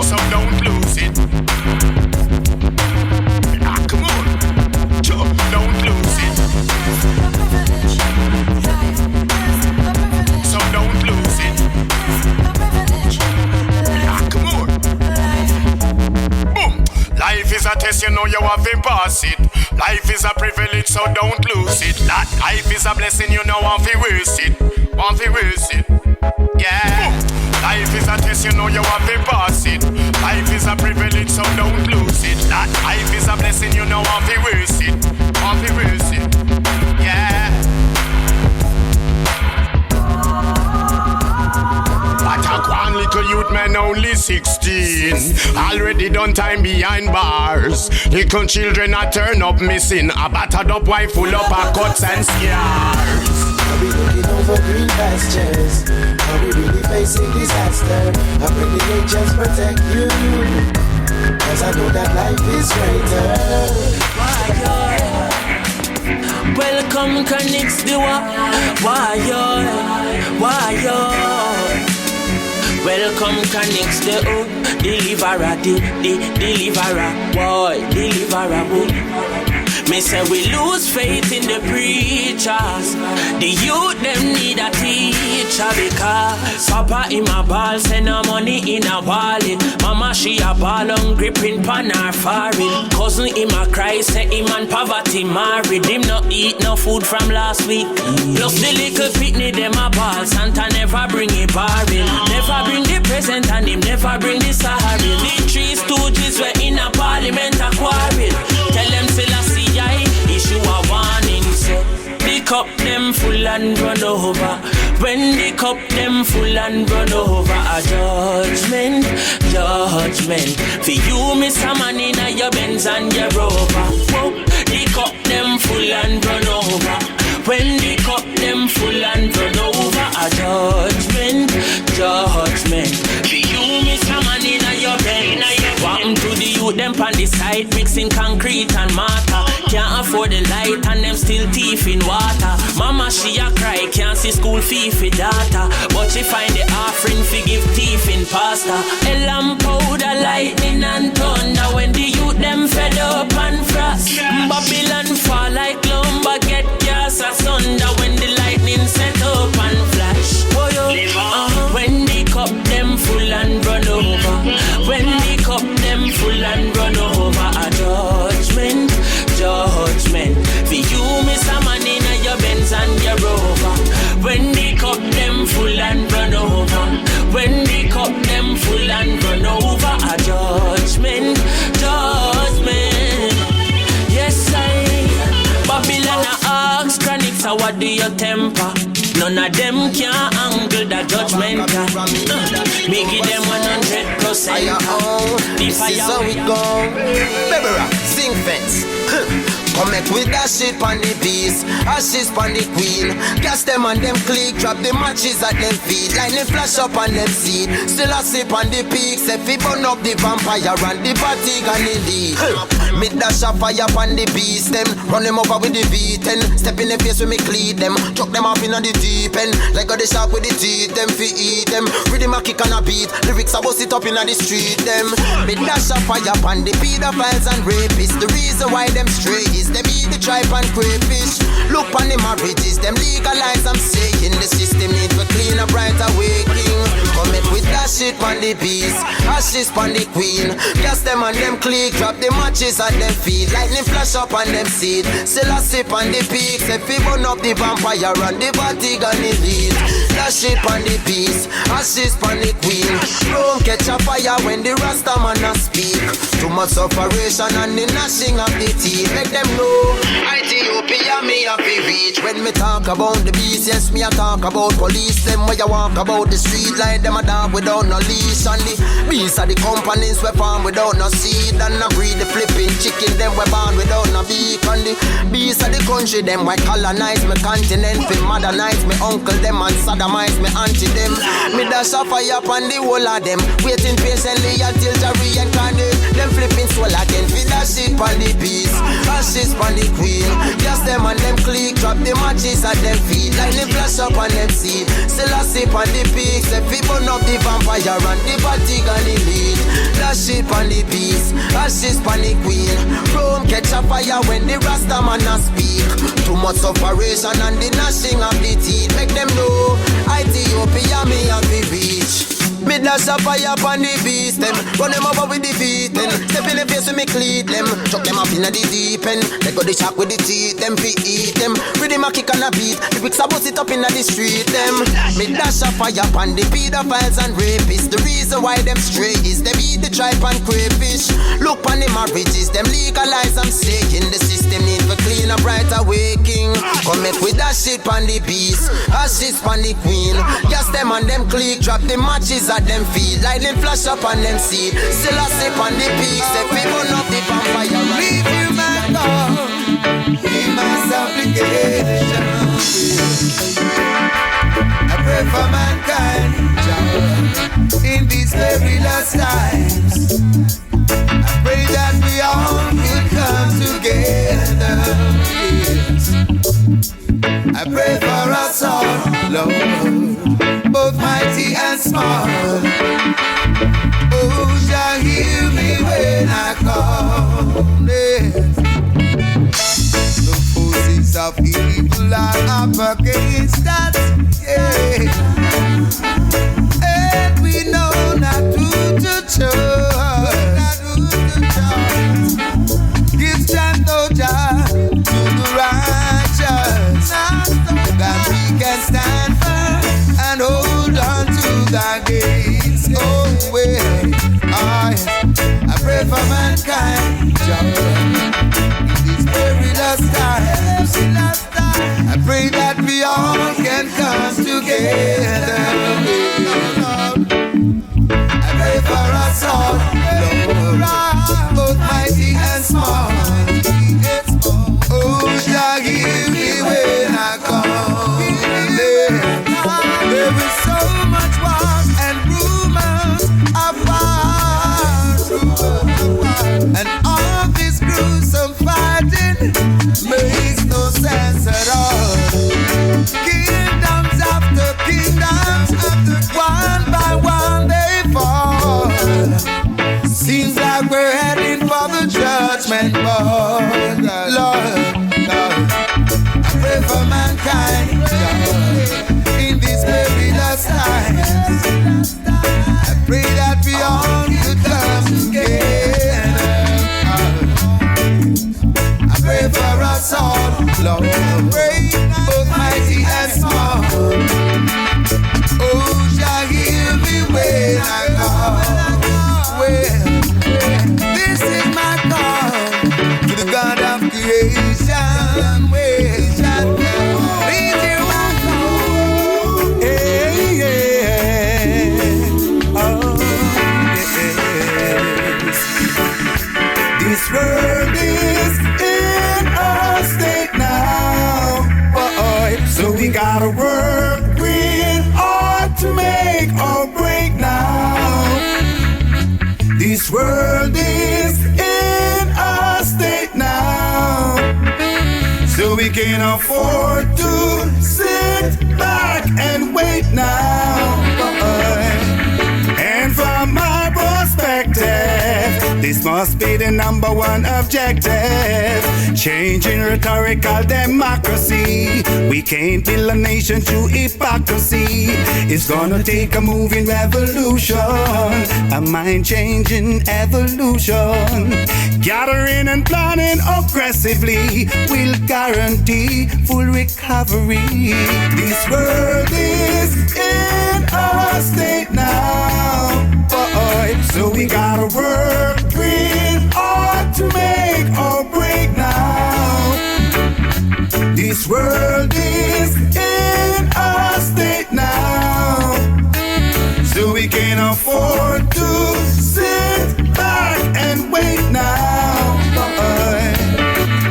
So don't lose it. Ah, come on. Don't lose it. So don't lose it. Ah, come on. Boom. Life is a test, you know you have to pass it. Life is a privilege, so don't lose it. Life is a blessing, you know have to waste it. Want to waste it. Yeah. Life is a test, you know you have to pass it. Life is a privilege, so don't lose it. That life is a blessing, you know have to worth it. Have to worth it. Yeah. But a one little youth man only 16. Already done time behind bars. Little children a turn up missing. A battered up wife full up of cuts and scars. Are we looking over green pastures? Are we really facing disaster? I pray the angels protect you, cause I know that life is greater. Welcome Chronixx the why Welcome Chronixx the deliverer, deliverer, boy, deliverer, boy. Me say we lose faith in the preachers. The youth them need a teacher because Papa in my ball send no money in a wallet. Mama she a ball on gripping pan her forehead. Cousin in my cry say him and poverty married. Him no eat no food from last week. Plus the little pitney them a ball. Santa never bring a barrel. Never bring the present and him never bring the sorrow. The three stooges were in a parliament a quarrel. Tell them Selassie issue a warning, say the cup them full and run over. When the cup them full and run over, a judgment. For you, Mr. Man in your Benz and your Rover. Whoa, the cup them full and run over. When the cup them full and run over, a judgment. For you, Mr. Man in your Benz. Welcome to the youth, them on the side, mixing concrete and mortar. Can't afford the light and them still thief in water. Mama she a cry, can't see school fee for data. But she find the offering fi give thief in pasta. A lamp powder, lightning and thunder. When the youth them fed up and frost. Babylon fall like lumber, get gas asunder. When the lightning set up and flash. Oh yo, when the cup them full and run over. When the cup them full and run over, a judgment. For you, Mr. Man in your Benz and your Rover. When the cup them full and run over. When the cup them full and run over, a judgment. Yes, I Babylon asks Chronixx, how what do you temper? None of them can angle the judgment. Me give them 100%. This is how it go. Baby rock, sing fence. Come make with that shit on the beast, ashes on the queen. Gas them and them click, drop the matches at them feet. Lightning flash up on them seat. Still a sip on the peaks. If we burn up the vampire and the fatigue and the lead. Mid dash a fire on the beast. Them run them over with the V10. Step in the face with me cleat them. Chuck them off in the deep end. Like a the shark with the teeth. Them fi eat them. Rhythm a kick and a beat. Lyrics a bust it up in the street. Them mid dash a fire on the pedophiles and rapists. The reason why them stray is them eat the tripe and crayfish. Look on the marriages, them legalize, I'm saying. The system need for clean a brighter waking. Come it with that shit on the beast, ashes on the queen. Gas them and them click, drop the matches at them feet. Lightning flash up on them seat. Still a sip on the peaks. If we burn up the vampire and the fatigue and the lead. That shit on the beast, ashes on the queen. Don't catch a fire when the Rasta man a speak. Too much operation and the gnashing of the teeth. Make them know Ethiopia me a fi reach. When me talk about the beast, yes me a talk about police. Them where you walk about the street like them a dog without no leash. And the beast are the companies we farm without no seed. And I breed the flipping chicken, them we born without no beak. And the beast are the country, them why colonize me continent. Fi modernize me uncle them and sodomize me auntie them. Me dash a fire upon the whole of them. Waiting patiently until the reincarnate. Them flipping soul again. Fi that shit on the beast, ashes on the queen. Gas them and them click, drop the matches at them feet. Lightning flash up on them seat. Still a sip on the peaks. If we burn up the vampire and the fatigue and the lead. That shit on the beast, ashes on the queen. Rome catch a fire when the Rasta man a speak. Too much operation and the gnashing of the teeth. Make them know Ethiopia me a fi reach. Me dash a fire upon the beast them. Run them over with the feet them. Step in the face with me cleat them. Chuck them up in the deep end. They go the shock with the teeth them. Fi eat them. Rhythm a kick and a beat. The bricks a bust it up in the street them. Me dash a fire upon the pedophiles and rapists. The reason why them stray is them eat the tripe and crayfish. Look on the marriages, them legalize and shaking. The system need for clean up right awaking. Come make with that shit on the beast. Ashes on the queen. Gas them and them click. Drop the matches at them feet. Lightning flash up on them seat. Still a sip on the peaks. If we burn up the vampire. Leave you my God. Hear my supplication. I pray for mankind in these very last times. I pray that we all will come together. Yes. I pray for us all, Lord, both mighty and small. Oh, shall hear me when I call. Yes. The forces of evil are up against us. Yeah. And we know not who to trust. Give strength, oh Jah, to the righteous, that we can stand firm and hold on to the gates. Oh, well, I pray for mankind, Jah, in these very last times. I pray that we all can come together. I pray for us all, Lord, both mighty and small. Oh, Jah, hear me when I come. There is so much war and rumors about, and all this gruesome fighting makes no sense at all. Kingdoms after kingdoms, one by one they fall. Seems like we're heading for the judgment board. Lord, I pray for mankind, Lord, in these very last times. I pray that we all could come together. I pray for us all, Lord, both mighty and small. Oh, shall hear me when I call. Well, this is my call to the God of creation. Well, please hear my call. Hey, yeah. Oh, yes. This world is in a state now, so we gotta work real hard to make or break now. This world is in a state now, so we can afford to sit back and wait now. And from my perspective, this must be the number one objective. Changing rhetorical democracy. We can't build a nation through hypocrisy. It's gonna take a moving revolution, a mind-changing evolution. Gathering and planning aggressively will guarantee full recovery. This world is in a state now, so we gotta work real hard to make or break now. This world is in a state now, so we can afford to sit back and wait now.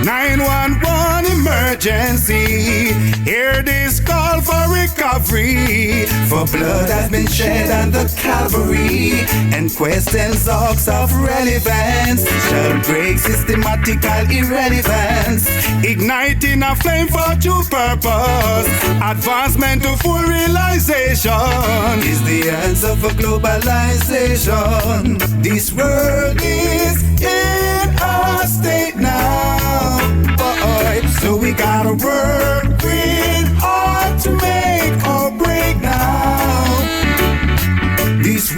911 emergency, hear this call for recovery, for blood has been shed on the Calvary, and questions of relevance shall break systematical irrelevance, igniting a flame for true purpose. Advancement to full realization is the answer for globalization. This world is in a state now, so we gotta work real hard to make or break now. This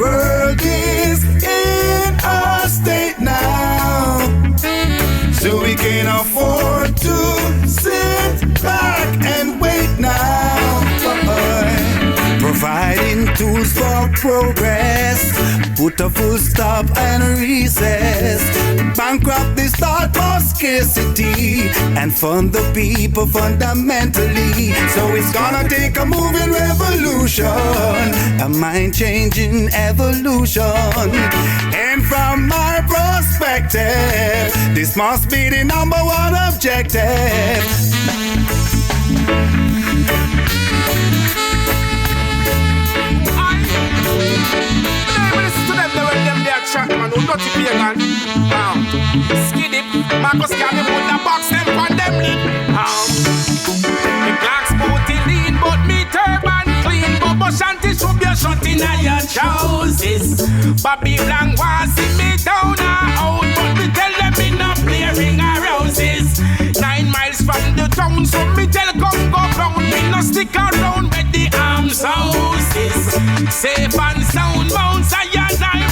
progress. Put a full stop and recess. Bankrupt this thought of scarcity and fund the people fundamentally. So it's gonna take a moving revolution, a mind-changing evolution. And from my perspective, this must be the number one objective. Man, who got to be a gun? Skid it, Marcus can put the box them on them lip. The clock's booty lean, but me turban clean. Bobo Shanty should be shot in your trousers. Bobby Blanc wants see me down or out, but me tell them me not clearing our roses. 9 miles from the town, so me tell come go round. Me no stick around with the arms houses. Safe and sound, bounce I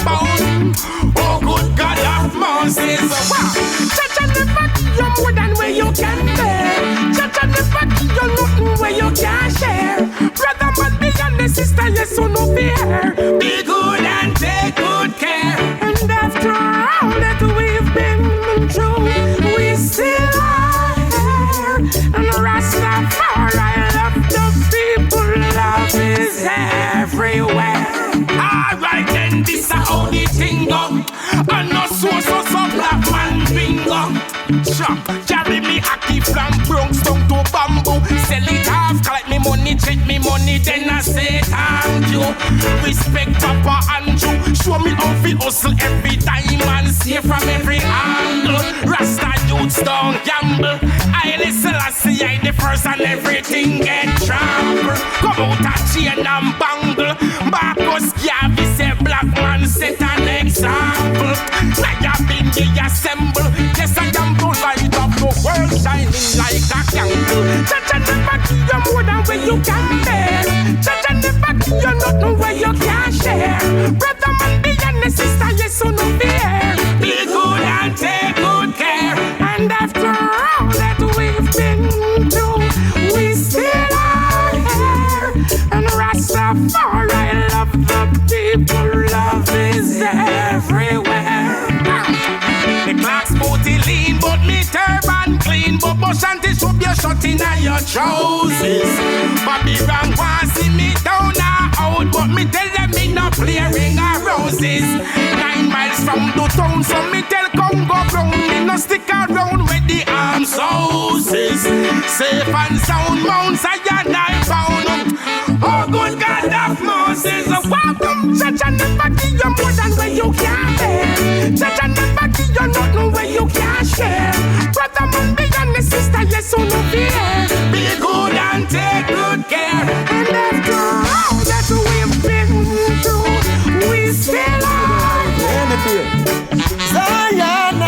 bound. Oh good God of Moses. Touch on the back, you're more than where you can bear. Touch on the back, you're nothing where you can share. Brother man, be and the sister, yes, so no fear. Be good and take good care. And after all that we've been through, we still are here. And Rastafari, love the people, love is everywhere. Alright then, this is how the thing go. And no so black man bingo. Chop, carry me active from Bronx down to Bamboo. Sell it half, collect me money, check me money, then I say thank you. Respect Papa Andrew, show me how we hustle every time and see from every angle. Rasta youths don't gamble. I listen, I see I the first and everything get trampled. Come out a chain and bangle. Marcus Garvey say black man set an example. Like a been the assemble. Yes, I am to light up the world shining like a candle. Touch and never give you more than where you can bear. Touch and never give you nothing where you can share. Brother man, be and the sister, yes, so no fear. Be good and take good care. And after all that we've been through, we still are here. And Rastafari, love the people, love is everywhere. The clock's booty lean, but me turban clean. But Shanty should be shot in your trousers. Bobby Ram want see me down or out, but me tell them me not clearing our roses. 9 miles from the town, so me tell come go round. Me no stick around with the arms houses. Safe and sound mounts I and I found. Oh good God of Moses, welcome. Church and never give you more than where you can bear. Church and never give you nothing where you can share. Brother man, be and the sister, yes, so no fear. Be good and take good care. And after all that we've been through, we still are here. Zion,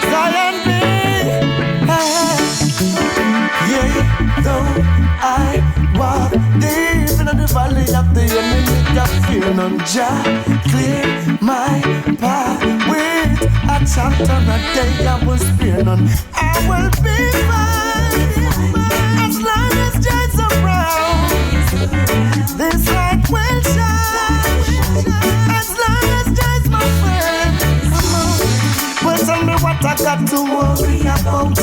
Zion be. Yeah, though I walk deep into the valley of the enemy, I fear none. Jah clear my path with a chapter a day. I will fear none. I will be fine as long as Jah's around. This light will shine as long as Jah's my friend. Well, tell me what I got to worry about.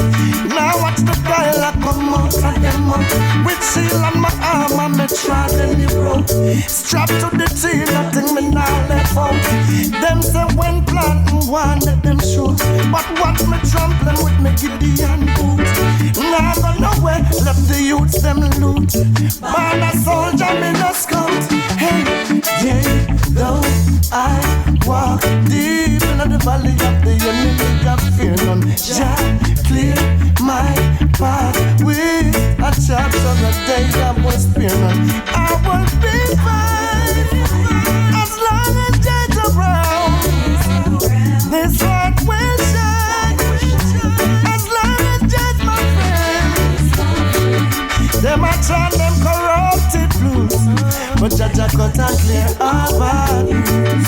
Now watch the dialogue come out and them out. With seal on my arm and me trod in the road. Strapped to the team, nothing me now left out. Them say when planting one, let them shoot. But watch me trampling with me Gideon boot. Now go nowhere, left the youths them loot. Born a soldier, me no scout. Hey, yeah, though I walk deep into the valley of the enemy, I fear none. Jah clear my path with a chapter of the day. I was fear none. I will be fine as long as Jah's around. This light will shine as long as Jah's my friend. Them a try them corrupted blues, but Jah cut and clear our values.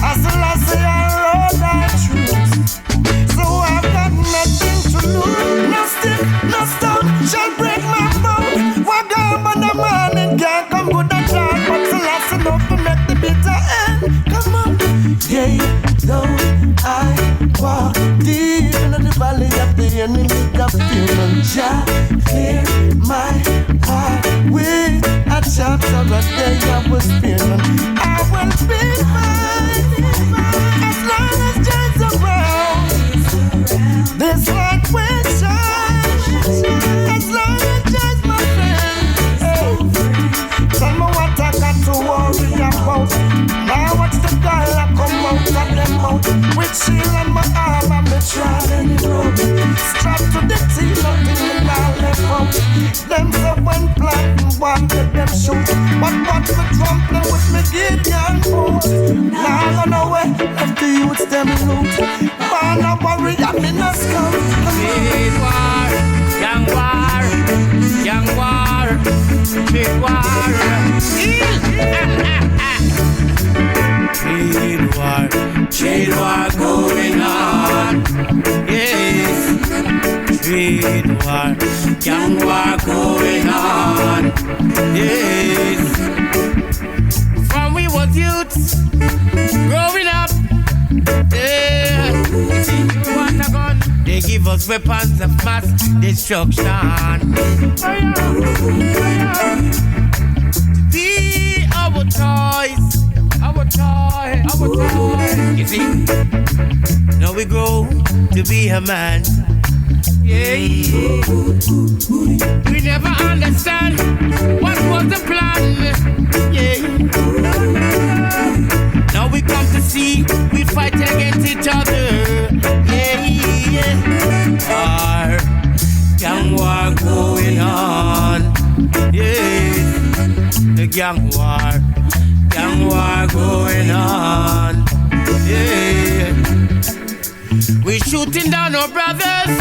As the last say I wrote our truth. So I've got nothing to lose. No stick, no stone shall break my bone. Walk on the morning can't come good at all, but any little feeling. Jah clear my highway. A chapter a day I was feeling. I will be fine as long as Jah's around. This light will shine as long as Jah's my friend. Hey. Tell me what I got to worry about. Now watch the girl I come out of them mouth with shield on my arm and me trying to road. Strapped to the team, nothing me now left out. Them say when planting one get them shoot, but watch me trampling with me Gideon boot. Now on the way, left the youths them root. Born a warrior, me no scum. Big war, young war, young war, big war. Trade war going on, yes. Trade war, young war going on, yes. From we was youths, growing up, yeah. You see, we want a gun, they give us weapons of mass destruction. Be our toys. Our toy. You see, now we grow to be a man. Yeah. We never understand what was the plan. Yeah. Now we come to see we fight against each other. Yeah. War, young war going on. Yeah. The young war. Young war going on, yeah. We shooting down our brothers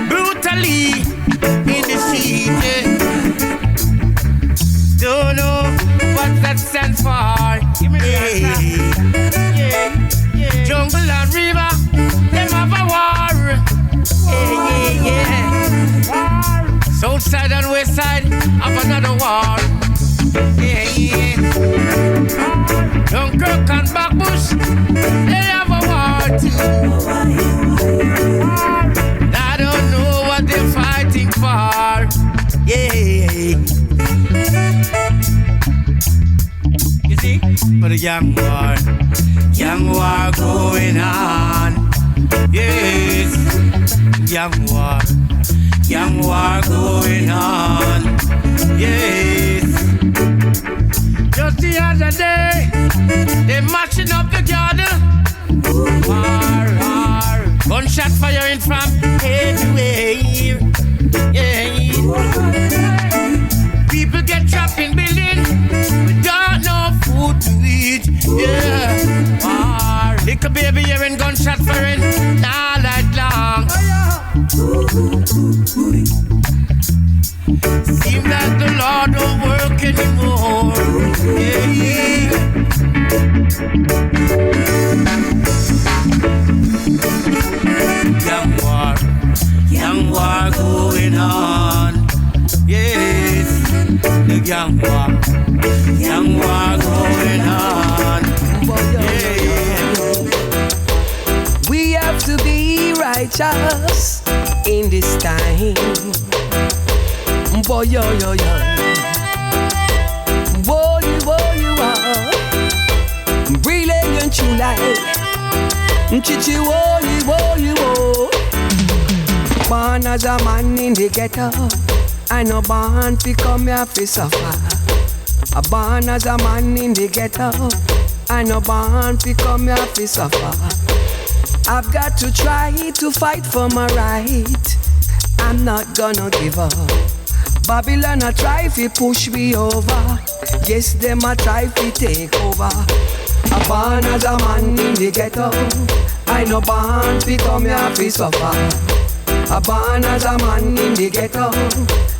brutally in the street, yeah. Don't know what that stands for. Give me yeah. Jungle and river, them have a war. Yeah. South side and west side have another war. Yeah. Dunkirk and Backbush, they have a war too. I don't know what they're fighting for. Yeah. You see? But a young war going on. Yes. Young war going on. Yes. Just the other day, they mashing up the garden. War. Gunshot firing from everywhere. Yeah. People get trapped in buildings without no food to eat. Yeah. War. Little baby hearing gunshot firing all night long. Seems like the Lord don't work anymore. Yeah. Young war going on. Yes, the young war going on. Yeah. We have to be righteous in this time. Boy, yo. Boy, you are brilliant, you like. Chichi, boy, you. Born as a man in the ghetto, I no born to come here to suffer. A born as a man in the ghetto, I no born to come here to suffer. I've got to try to fight for my right. I'm not gonna give up. Babylon a try to push me over. Yes, them a try to take over. A born as a man in the ghetto, I no born to come here to suffer. A born as a man in the ghetto,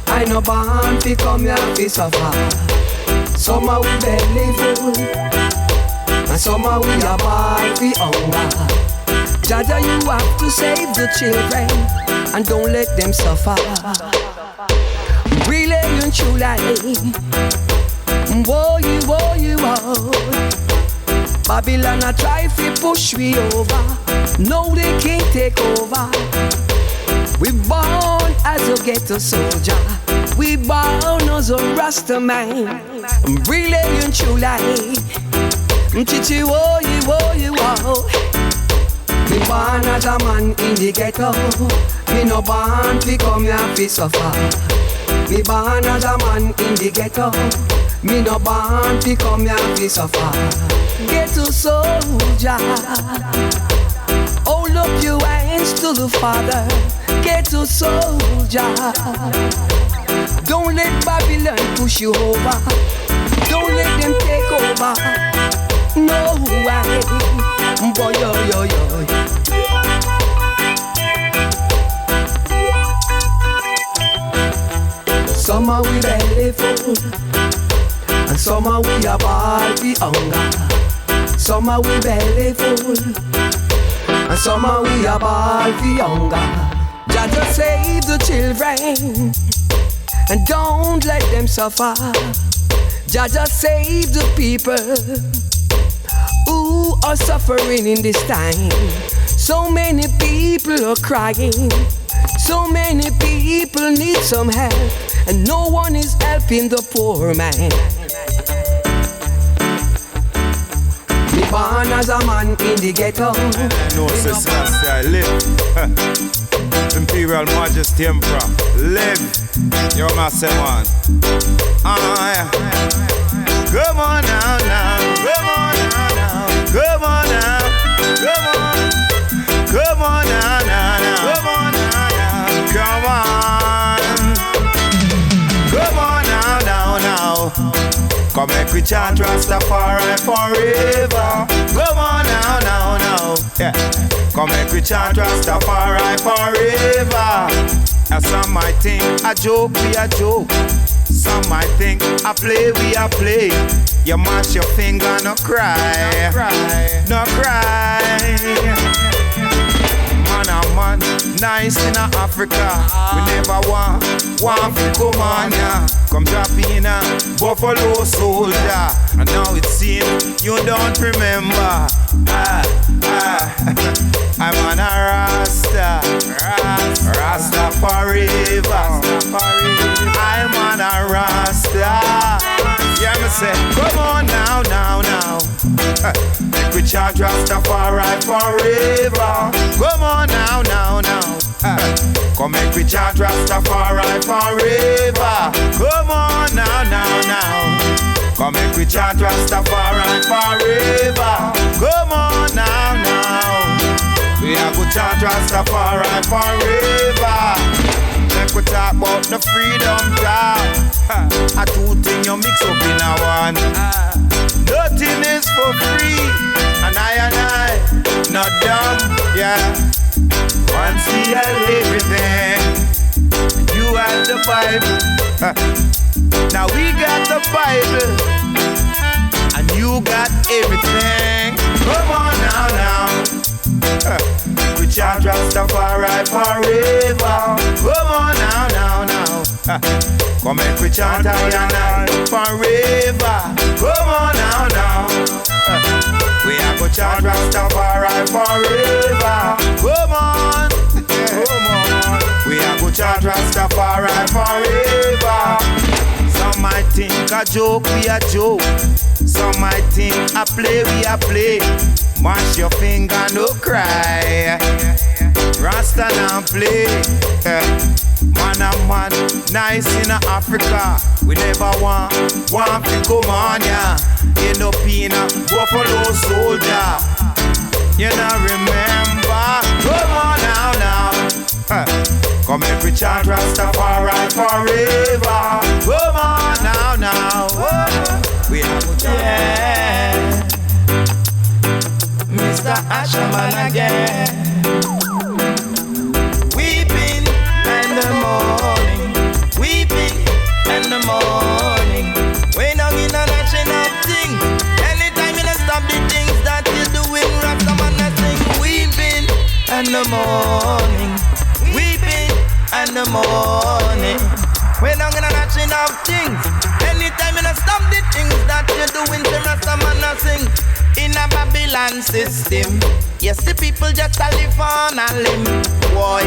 I no born to come here to suffer. Some are we belly full, and some are we a born for hunger. Jahda, you have to save the children and don't let them suffer. Brilliant, you like. Boy, you are. Babylon a try to push me over. No, they can't take over. We a ghetto soldier. We born as a Rasta man. Really and true like Chichi wo you wo. Me born as a man in the ghetto. Me no born to come here to suffer. Me born as a man in the ghetto. Me no born to come here to suffer. Ghetto soldier, hold up your hands to the Father. Ghetto soldier, don't let Babylon push you over. Don't let them take over. No way, boy, yo. Some are we belly full, and some are we a ball for hunger. Some are we belly full, and some are we a ball for hunger. Just save the children, and don't let them suffer. Just save the people who are suffering in this time. So many people are crying. So many people need some help, and no one is helping the poor man. Me born as a man in the ghetto. No, Sizzla, I live. Imperial Majesty Emperor, live. You're my one. Yeah. Come on now, come on now, come on now, come on, come on now, come on now, come on, come on now. Come make we chant Rastafari forever. Come on now. Yeah. Come make we chant Rastafari forever. And some might think a joke, we a joke. Some might think a play, we a play. You mash your finger, no cry. No cry. Man, nice in Africa. We never want to come on, yeah. Come drop in a Buffalo soldier. And now it seems you don't remember. I'm on a Rasta forever. I'm on a Rasta. Yeah, me say, come on now. Make we chant Rastafari forever. Come on now. Come make we chant Rastafari forever. Come on now. Come make we chant Rastafari forever. Come on now. We are go chant Rastafari forever. Make we talk about the freedom talk. A two thing you mix up in a one. Nothing is for free, and I, not dumb, yeah. Once we had everything, you had the Bible. Now we got the Bible, and you got everything. Come on now. We chant Rastafari forever. Come on now. Come make we chant I forever. Come on now. We are go chant Rastafari forever. Come on. We are go chant Rastafari forever. Some might think a joke, we a joke. Some might think a play, we a play. Mash your finger, no cry. Rasta now play. Man, nice in Africa. We never want to come on, yeah. End up in a Buffalo soldier. You know, remember. Come on now. Come make we chant Rastafari forever. Come on now. We have to chant. Mr. Asherman again. Weeping in the morning. Weeping in the morning. When I'm in a national thing. Anytime you stop the things that you're doing, Rastaman I sing. Weeping in the morning. Weeping in the morning. When I'm in a national thing. Anytime you stop the things that you're doing, Rastaman I sing. In a Babylon system, yes, the people just a live on a limb. Boy,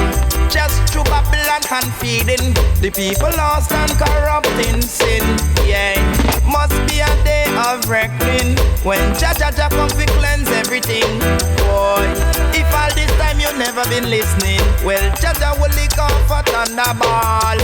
just through Babylon and feeding the people lost and corrupting sin. Yeah, must be a day of reckoning when Jah come to cleanse everything. Boy, if all this time you never been listening, well, Jah will lick off a thunderball.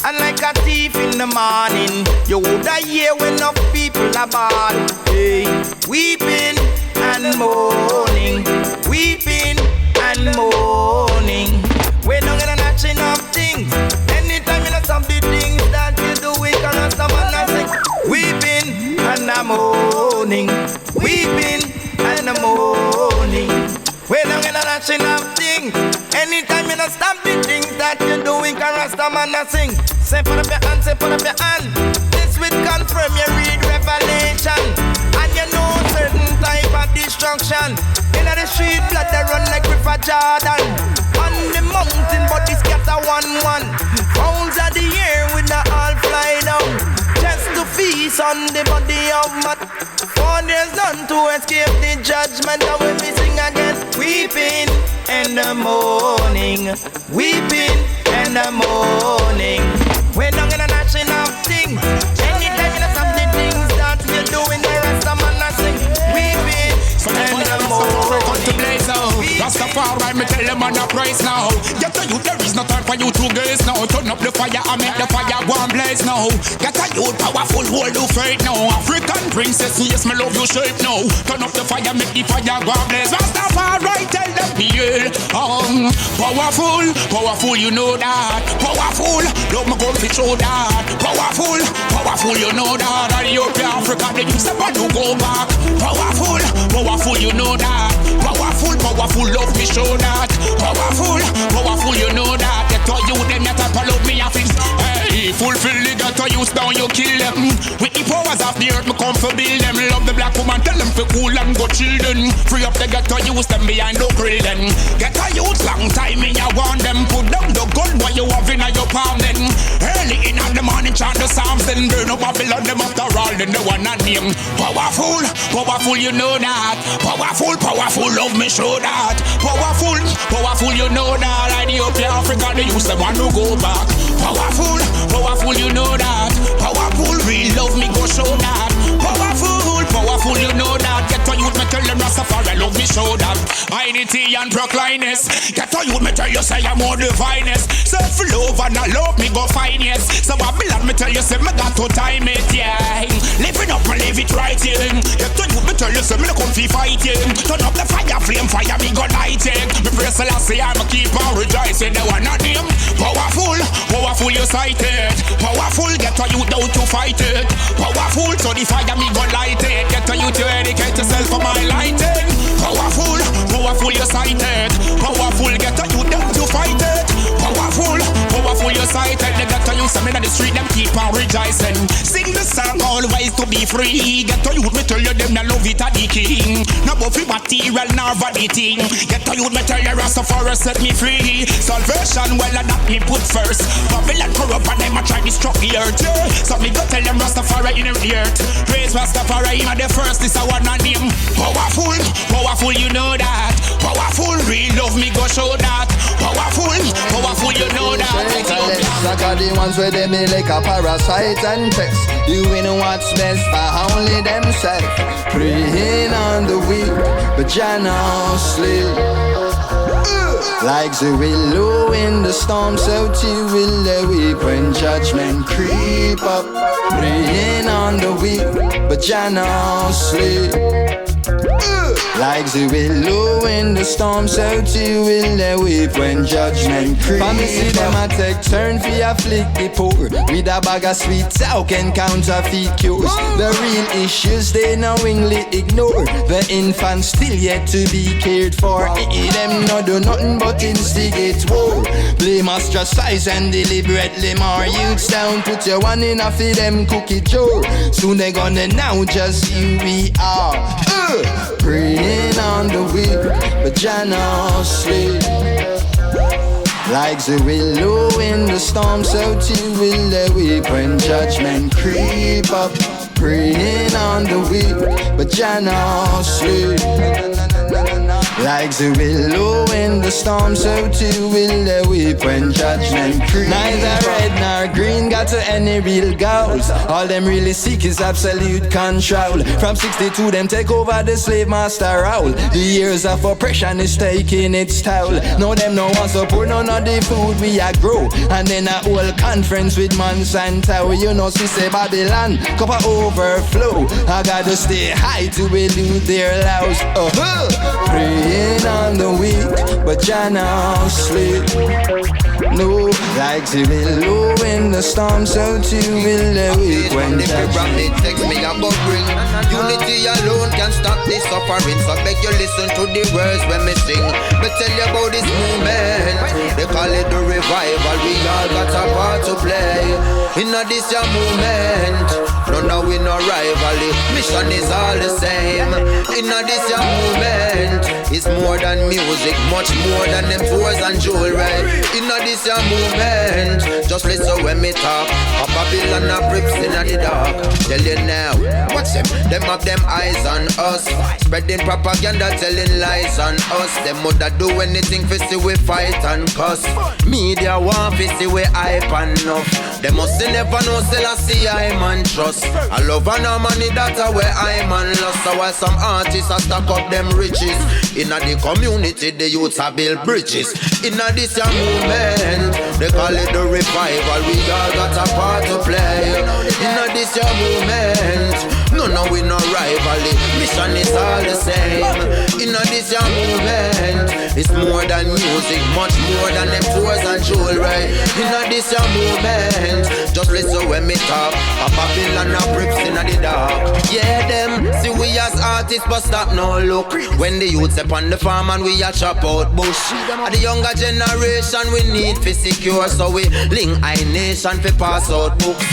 And like a thief in the morning, you woulda hear when enough people are ball. Hey, weeping and mourning, weeping and mourning. We don't get a notching of things. Anytime you know some the things that you do, we can someone sing. Weeping and a mourning, weeping and a mourning. We don't get a notching of things. Anytime you know stop the things that you do, we can Rastaman sing. Say put up your hand, say put up your hand. This will confirm you read Revelation, and you know certain type of destruction. In the street, blood they run like River Jahdan. On the mountain, but this cat a 1-1. Rounds of the air with the all fly down, just to feast on the body of man. For there's none to escape the judgment. And when we sing again, weeping in the morning, weeping in the morning. We don't get a notching of things. Anytime you have the things that you're doing, the rest of man sing. Weeping in the morning. Rastafari, me tell them on the price now. Get a youth, there is no time for you to gaze now. Turn up the fire and make the fire go and blaze now. Get a youth, powerful, hold you faith now. African princess, yes, me love you shape now. Turn up the fire, make the fire go and blaze. Rastafari, tell them yeah. Powerful, powerful, you know that. Powerful, love me go to show that. Powerful, powerful, you know that. Ethiopia, Africa, they use the band to go back. Powerful, powerful, you know that. Powerful, powerful, love me show that. Powerful, powerful, you know that. Get to you, them that follow me, I fix. Hey, fulfill the ghetto use down, you kill them. With the powers of the earth, me come for build them. Love the black woman, tell them for cool and go children. Free up the ghetto use them behind the grill then. Get a youth long time in your want them. Put down the gun while you have in your palm then. Early in the morning chant the psalms then. Burn up Babylon them after all then the one and name. Powerful, powerful, you know that. Powerful, powerful, love me show that. Powerful, powerful, you know that. Ethiopia, Africa, they use them want to go back. Powerful, powerful, you know that. Powerful, real love me go show that. Powerful, powerful, you know that. Get to youth, me tell them Rastafari, love me show that. Identity and proclineness. Get to youth, me tell you say I'm more divinest. Self-love and I love me go find yes. So Babylon, me tell you say me got to time it, yeah. Living up and live it right, yeah. Get to youth, me tell you say me no come fi fight, yeah. Turn up the fire, flame fire, me go light it. Me pray Selassie, I'm a keep on rejoicing. The one of them. Powerful, powerful, you sighted. Powerful, get to youth out to fight it. Powerful, so the fire me go light it. Get to youth to educate yourself for my lighting. Powerful, powerful, you sighted. Powerful, get to youth out to fight it. Powerful, powerful, you sighted. They got to use them in the street, them keep on rejoicing. Sing the song always to be free. Get to youth, me tell you them that love it a the king. No buffy material, nor vanity. Get to youth, me tell you Rastafari set me free. Salvation, well, that me put first. Babylon corrupt and them a try destruct the earth, yeah. So me go tell them Rastafari in the earth. Praise Rastafari, him a the first, this a one and name. Powerful, powerful, you know that. Powerful, real love me go show that. Powerful, powerful, you know that. Like the ones where they me like a parasite and text. Doing what's best for only themselves. Praying on the weak, but Jah now sleep. Like the willow in the storm, so too will the weep when judgment creep up. Praying on the weak, but Jah now sleep. Like the willow in the storm, so too will they weep when judgment creep. For me see them a take turn for afflict the poor. With a bag of sweets, how can counterfeit cures? The real issues they knowingly ignore. The infants still yet to be cared for. Them no do nothing but instigate war. Blame, ostracize and deliberately mar youths down. Put your one in a for them cookie jar. Soon they gonna know just who we are. Praying on the weak, but Jah now sleep. Like the willow in the storm, so too will they weep when judgment creep up. Praying on the weak, but Jah now sleep. Like the willow in the storm, so too will they weep when judgment. Neither red nor green got to any real goals. All them really seek is absolute control. From 62 them take over the slave master role. The years of oppression is taking its toll. Now them no want support none of the food we a grow. And then a whole conference with Monsanto. You know she say Babylon cup of overflow. I gotta stay high to elude their laws. Praying on the weak, but Jah now sleep. No, like the willow in the storm, so too will the weak when judgment takes me about bring. Unity alone can stop this suffering. So beg you listen to the words when me sing. But tell you about this movement. They call it the revival. We all got a part to play. In this your movement. No, we no rivalry. Mission is all the same. In this your movement. It's more than music, much more than them tours and jewelry. In this your movement. Just listen when me talk. A Babylon a brips in the dark. Tell you now, watch them. Them have them eyes on us. Spreading propaganda, telling lies on us. Them woulda do anything for see we fight and cuss. Media want to see we hype enough. Them must never know Selassie I man trust. I love and no money that where I man lost. So while some artists are stack up them riches. In the community the youths are build bridges. In this your movement, they call it the revival. We all got a part to play. In this your movement, no, we no rivalry. Mission is all the same. In this your movement, it's more than music, much more than them tours and jewelry. In this your movement, just listen when me talk. A Babylon a brips in the dark. Yeah, them see we as artists, but stop no look. When the youths up on the farm and we a chop out bush. The younger generation we need to secure, so we link I nation to pass out books.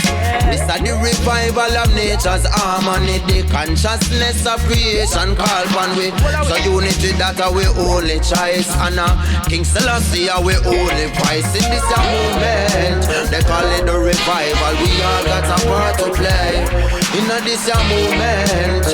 This is the revival of nature's harmony, the consciousness of creation call upon we. So unity that we only choice, and King Selassie we only voice. In this movement, they call it the revival. We all got a part to play. In this movement,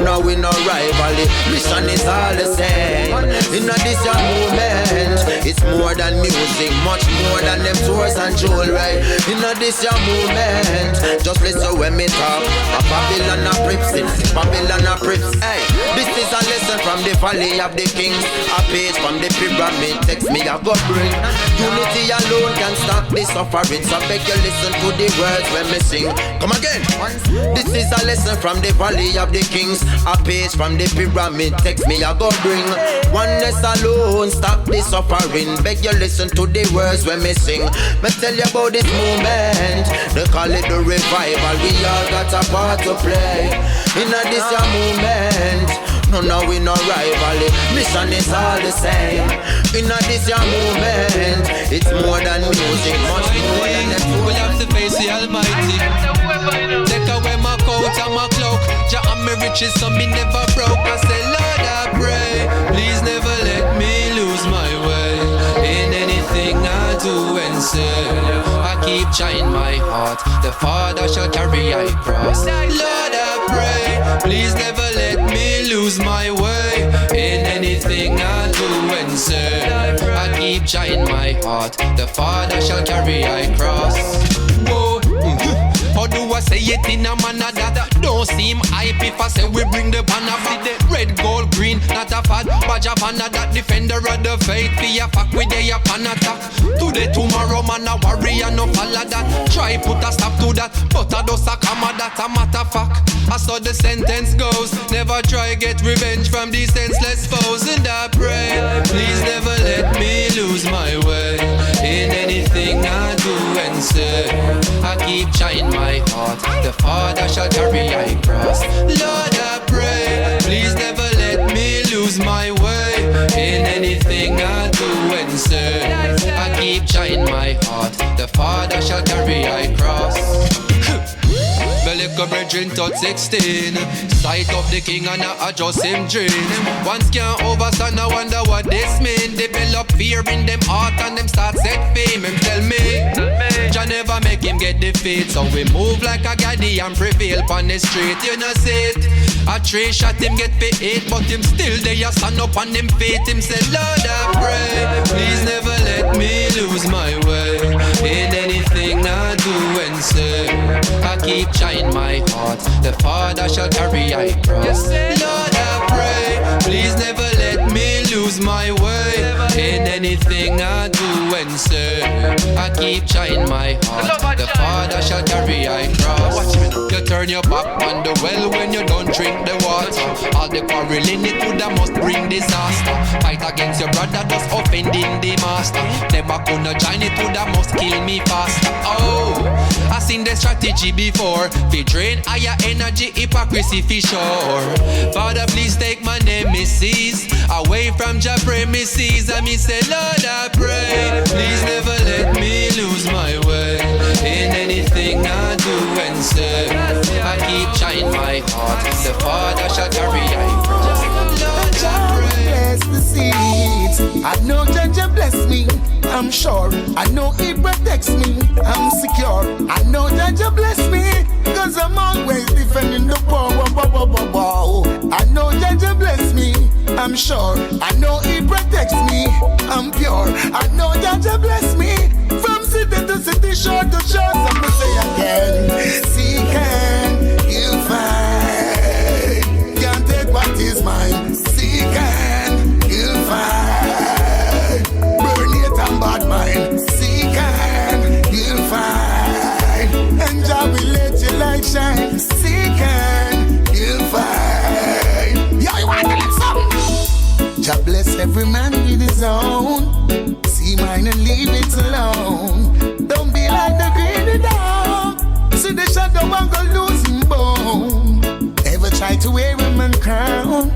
no, we no rivalry. Mission is all the same. In this movement, it's more than music, much more than them tours and jewelry. In this movement, just listen when me talk. A Babylon a prips, Babylon a prips. Hey, this is a lesson from the valley of the kings. A page from the pyramid text me a go bring. Unity alone can stop the suffering. So beg you listen to the words when me sing. Come again. This is a lesson from the valley of the kings. A page from the pyramid text me a go bring. Oneness alone stop the suffering. Beg you listen to the words when me sing. Me tell you about this movement. They call it the revival. We all got a part to play. In this your movement. No, we no rivalry. Mission is all the same. In this your movement, it's more than music, much more than them. We have to face the Almighty. Take away my coat and my cloak. Jah and me riches, so me never broke. I say, Lord, I pray, please never let me lose my way in anything I do and say. I keep trying my heart. The Father shall carry I cross. Lord, I pray, please never let me lose my way in anything I do and say. I keep trying my heart. The Father shall carry I cross. Whoa. How do I say it in a manner that don't seem hype if I say we bring the banner back? Red, gold, green, not a fad. Badge of honor, that defender of the faith. Be a fuck with a pan attack. Today, tomorrow, man, a warrior, no follow that. Try put a stop to that, but I don't suck a that a matter fact. I saw the sentence goes. Never try get revenge from these senseless foes. And I pray, please never let me lose my way in anything I do and say. I keep trying my heart. The Father shall carry I cross. Lord, I pray, please never let me lose my way in anything I do and say. I keep trying my heart. The Father shall carry I cross. The liquor brethren touch 16. Sight of the king and I adjust him dream. Once can't overstand, I wonder what this mean. Develop fear in them heart and them start set fame. Him tell me, Jah never make him get defeat. So we move like a gaddy and prevail on the street. You know see it. A 3 shot him get paid 8, but him still there stand up on him feet. Him say, Lord I pray, please never let me lose my way in anything I do and say. I keep trying my heart, the Father shall carry I cross. Lord I pray, please never let me lose my way in anything I do and say. I keep trying my heart, the Father shall carry I cross. You turn your back on the well when you don't drink the water. All the quarreling it would must bring disaster. Fight against your brother just offending the master. Never gonna join it would must kill me faster. Oh, I seen the strategy before. Fi drain higher energy, hypocrisy for sure. Father please take my nemesis away from your premises. And me say Lord I pray, please never let me lose my way in anything I do and say. I keep trying my heart, the Father shall carry I cross. Lord I pray, bless the seeds. I know Jah bless me, I'm sure. I know He protects me, I'm secure. I know Jah bless me, cause I'm always defending the poor. I know Jah bless me, I'm sure. I know He protects me, I'm pure. I know Jah bless me, from city to city, shore to shore. Some will say again, seek and you find. Can't take what is mine. Seek and you find. Burn it and bad mind. Seek and you find. And Jah will let your light shine. Seek and you find. Yo, you want to live something? Jah bless every man with his own. See mine and leave it alone. Don't be like the greedy dog. See the shadow and go lose him bone. Ever try to wear him and crown?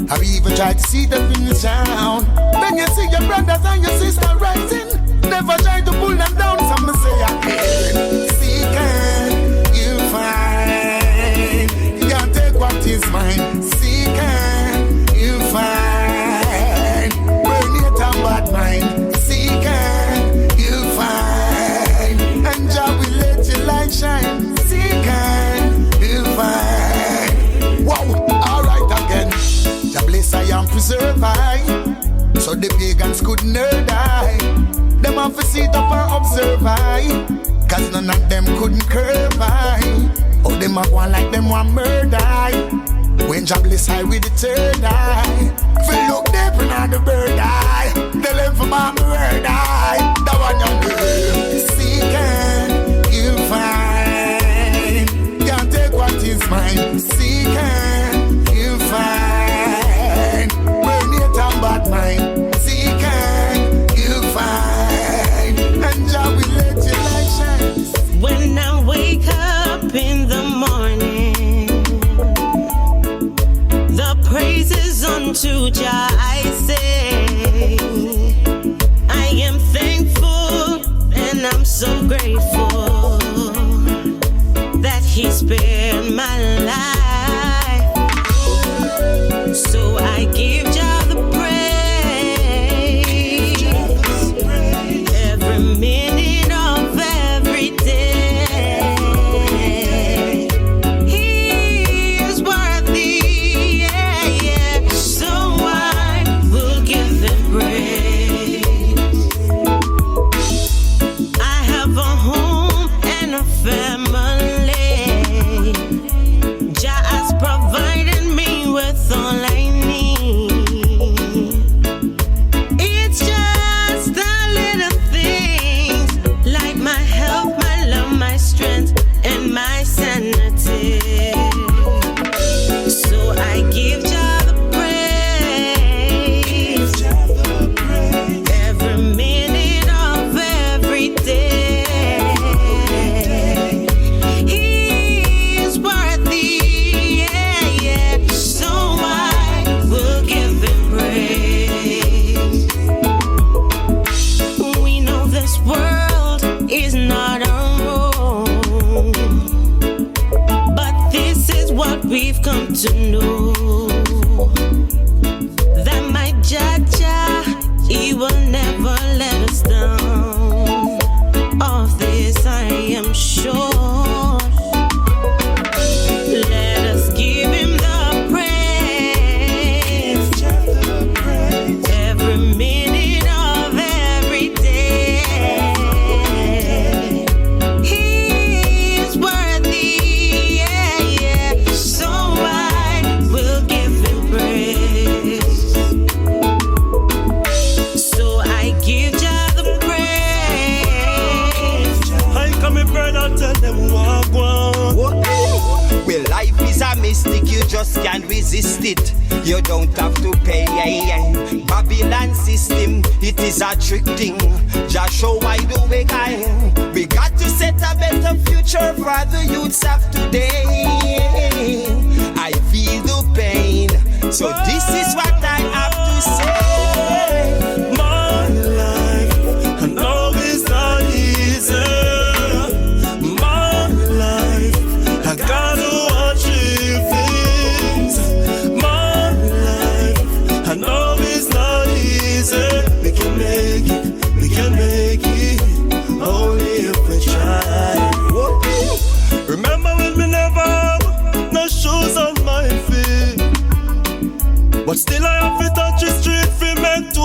Have you even tried to see them in the town? Then you see your brothers and your sister rising. Never try to pull them down. Some say I can't. Seek and you find. You can't take what is mine. Seek and you find. Burn it and bad mind. Seek and you find. And Jah will let your light shine. Seek and you find. Wow, alright again. Jah bless I am preserve I, so the pagans could never die. Them have to sit up and observe I, cause none of them couldn't curb I. Oh, them have one like them one murder I. When Jah bless I with the third eye, feel look deep in the bird eye. Tell them for my word eye. That one you do. Seek and you find. Can't take what is mine. Seek and you find. Burn it and bad mind. Seek and you find. And Jah will let your light shine. When I wake up in the morning, the praises unto Jah I say. I am thankful and I'm so grateful that He spared my life. So I give Jah the praise every minute of every day. He is worthy, yeah, yeah. So I will give Him praise. I have a home and a family. Jah has provided me with all I need. It's just the little things, like my health, my love, my strength, and my sanity. So I give Jah the praise every minute of every day. He is worthy, yeah, yeah. So I will give Him praise. We know this world is not our own, but this is what we've come to know, that my Jah, He will never let us down. Of this I am sure. mystic, you just can't resist it. You don't have to pay. Babylon system, it is a trick thing. Just show why the way I am. We got to set a better future for the youths of today. I feel the pain, so this is what I have to say. My life, I know it's not easy. My life, I gotta achieve things. My life, I know it's not easy. We can make it, only if we try. Remember when we never have no shoes on my feet, but still I have to touch the street for make 2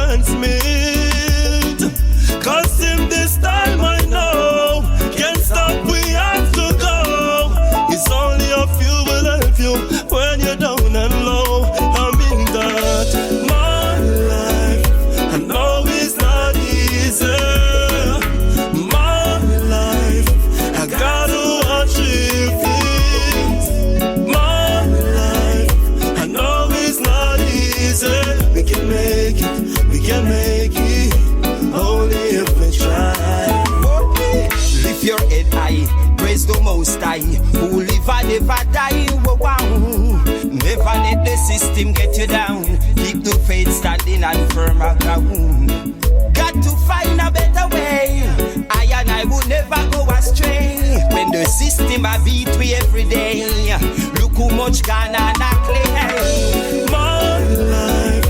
ends meet. Cause in this time I know, can't stop, we have to go. It's only a few will help you when you're down and low. I mean that. My life, I know it's not easy. My life, I gotta achieve things. My life, I know it's not easy. We can make it, only if we try. Lift your head high, praise the Most High, who live and never die. Wow. Never let the system get you down. Keep the faith standing and firm ground. Got to find a better way. I and I will never go astray. When the system a beat we every day, look how much gone and a clay. My life,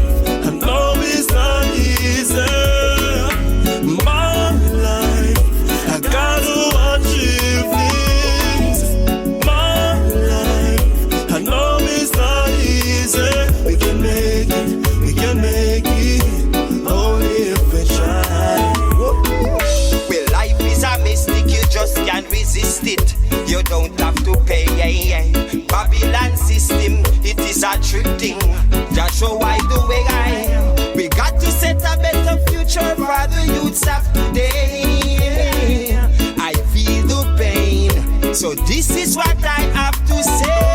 I know it's not easy. My life, I gotta achieve things. My life, I know it's not easy. We can make it, only if we try. Well, life is a mystic, you just can't resist it. You don't have to pay. Babylon system, it is a trick thing. Just show why the way I am. We got to set a better future for the youths of today. I feel the pain, so this is what I have to say.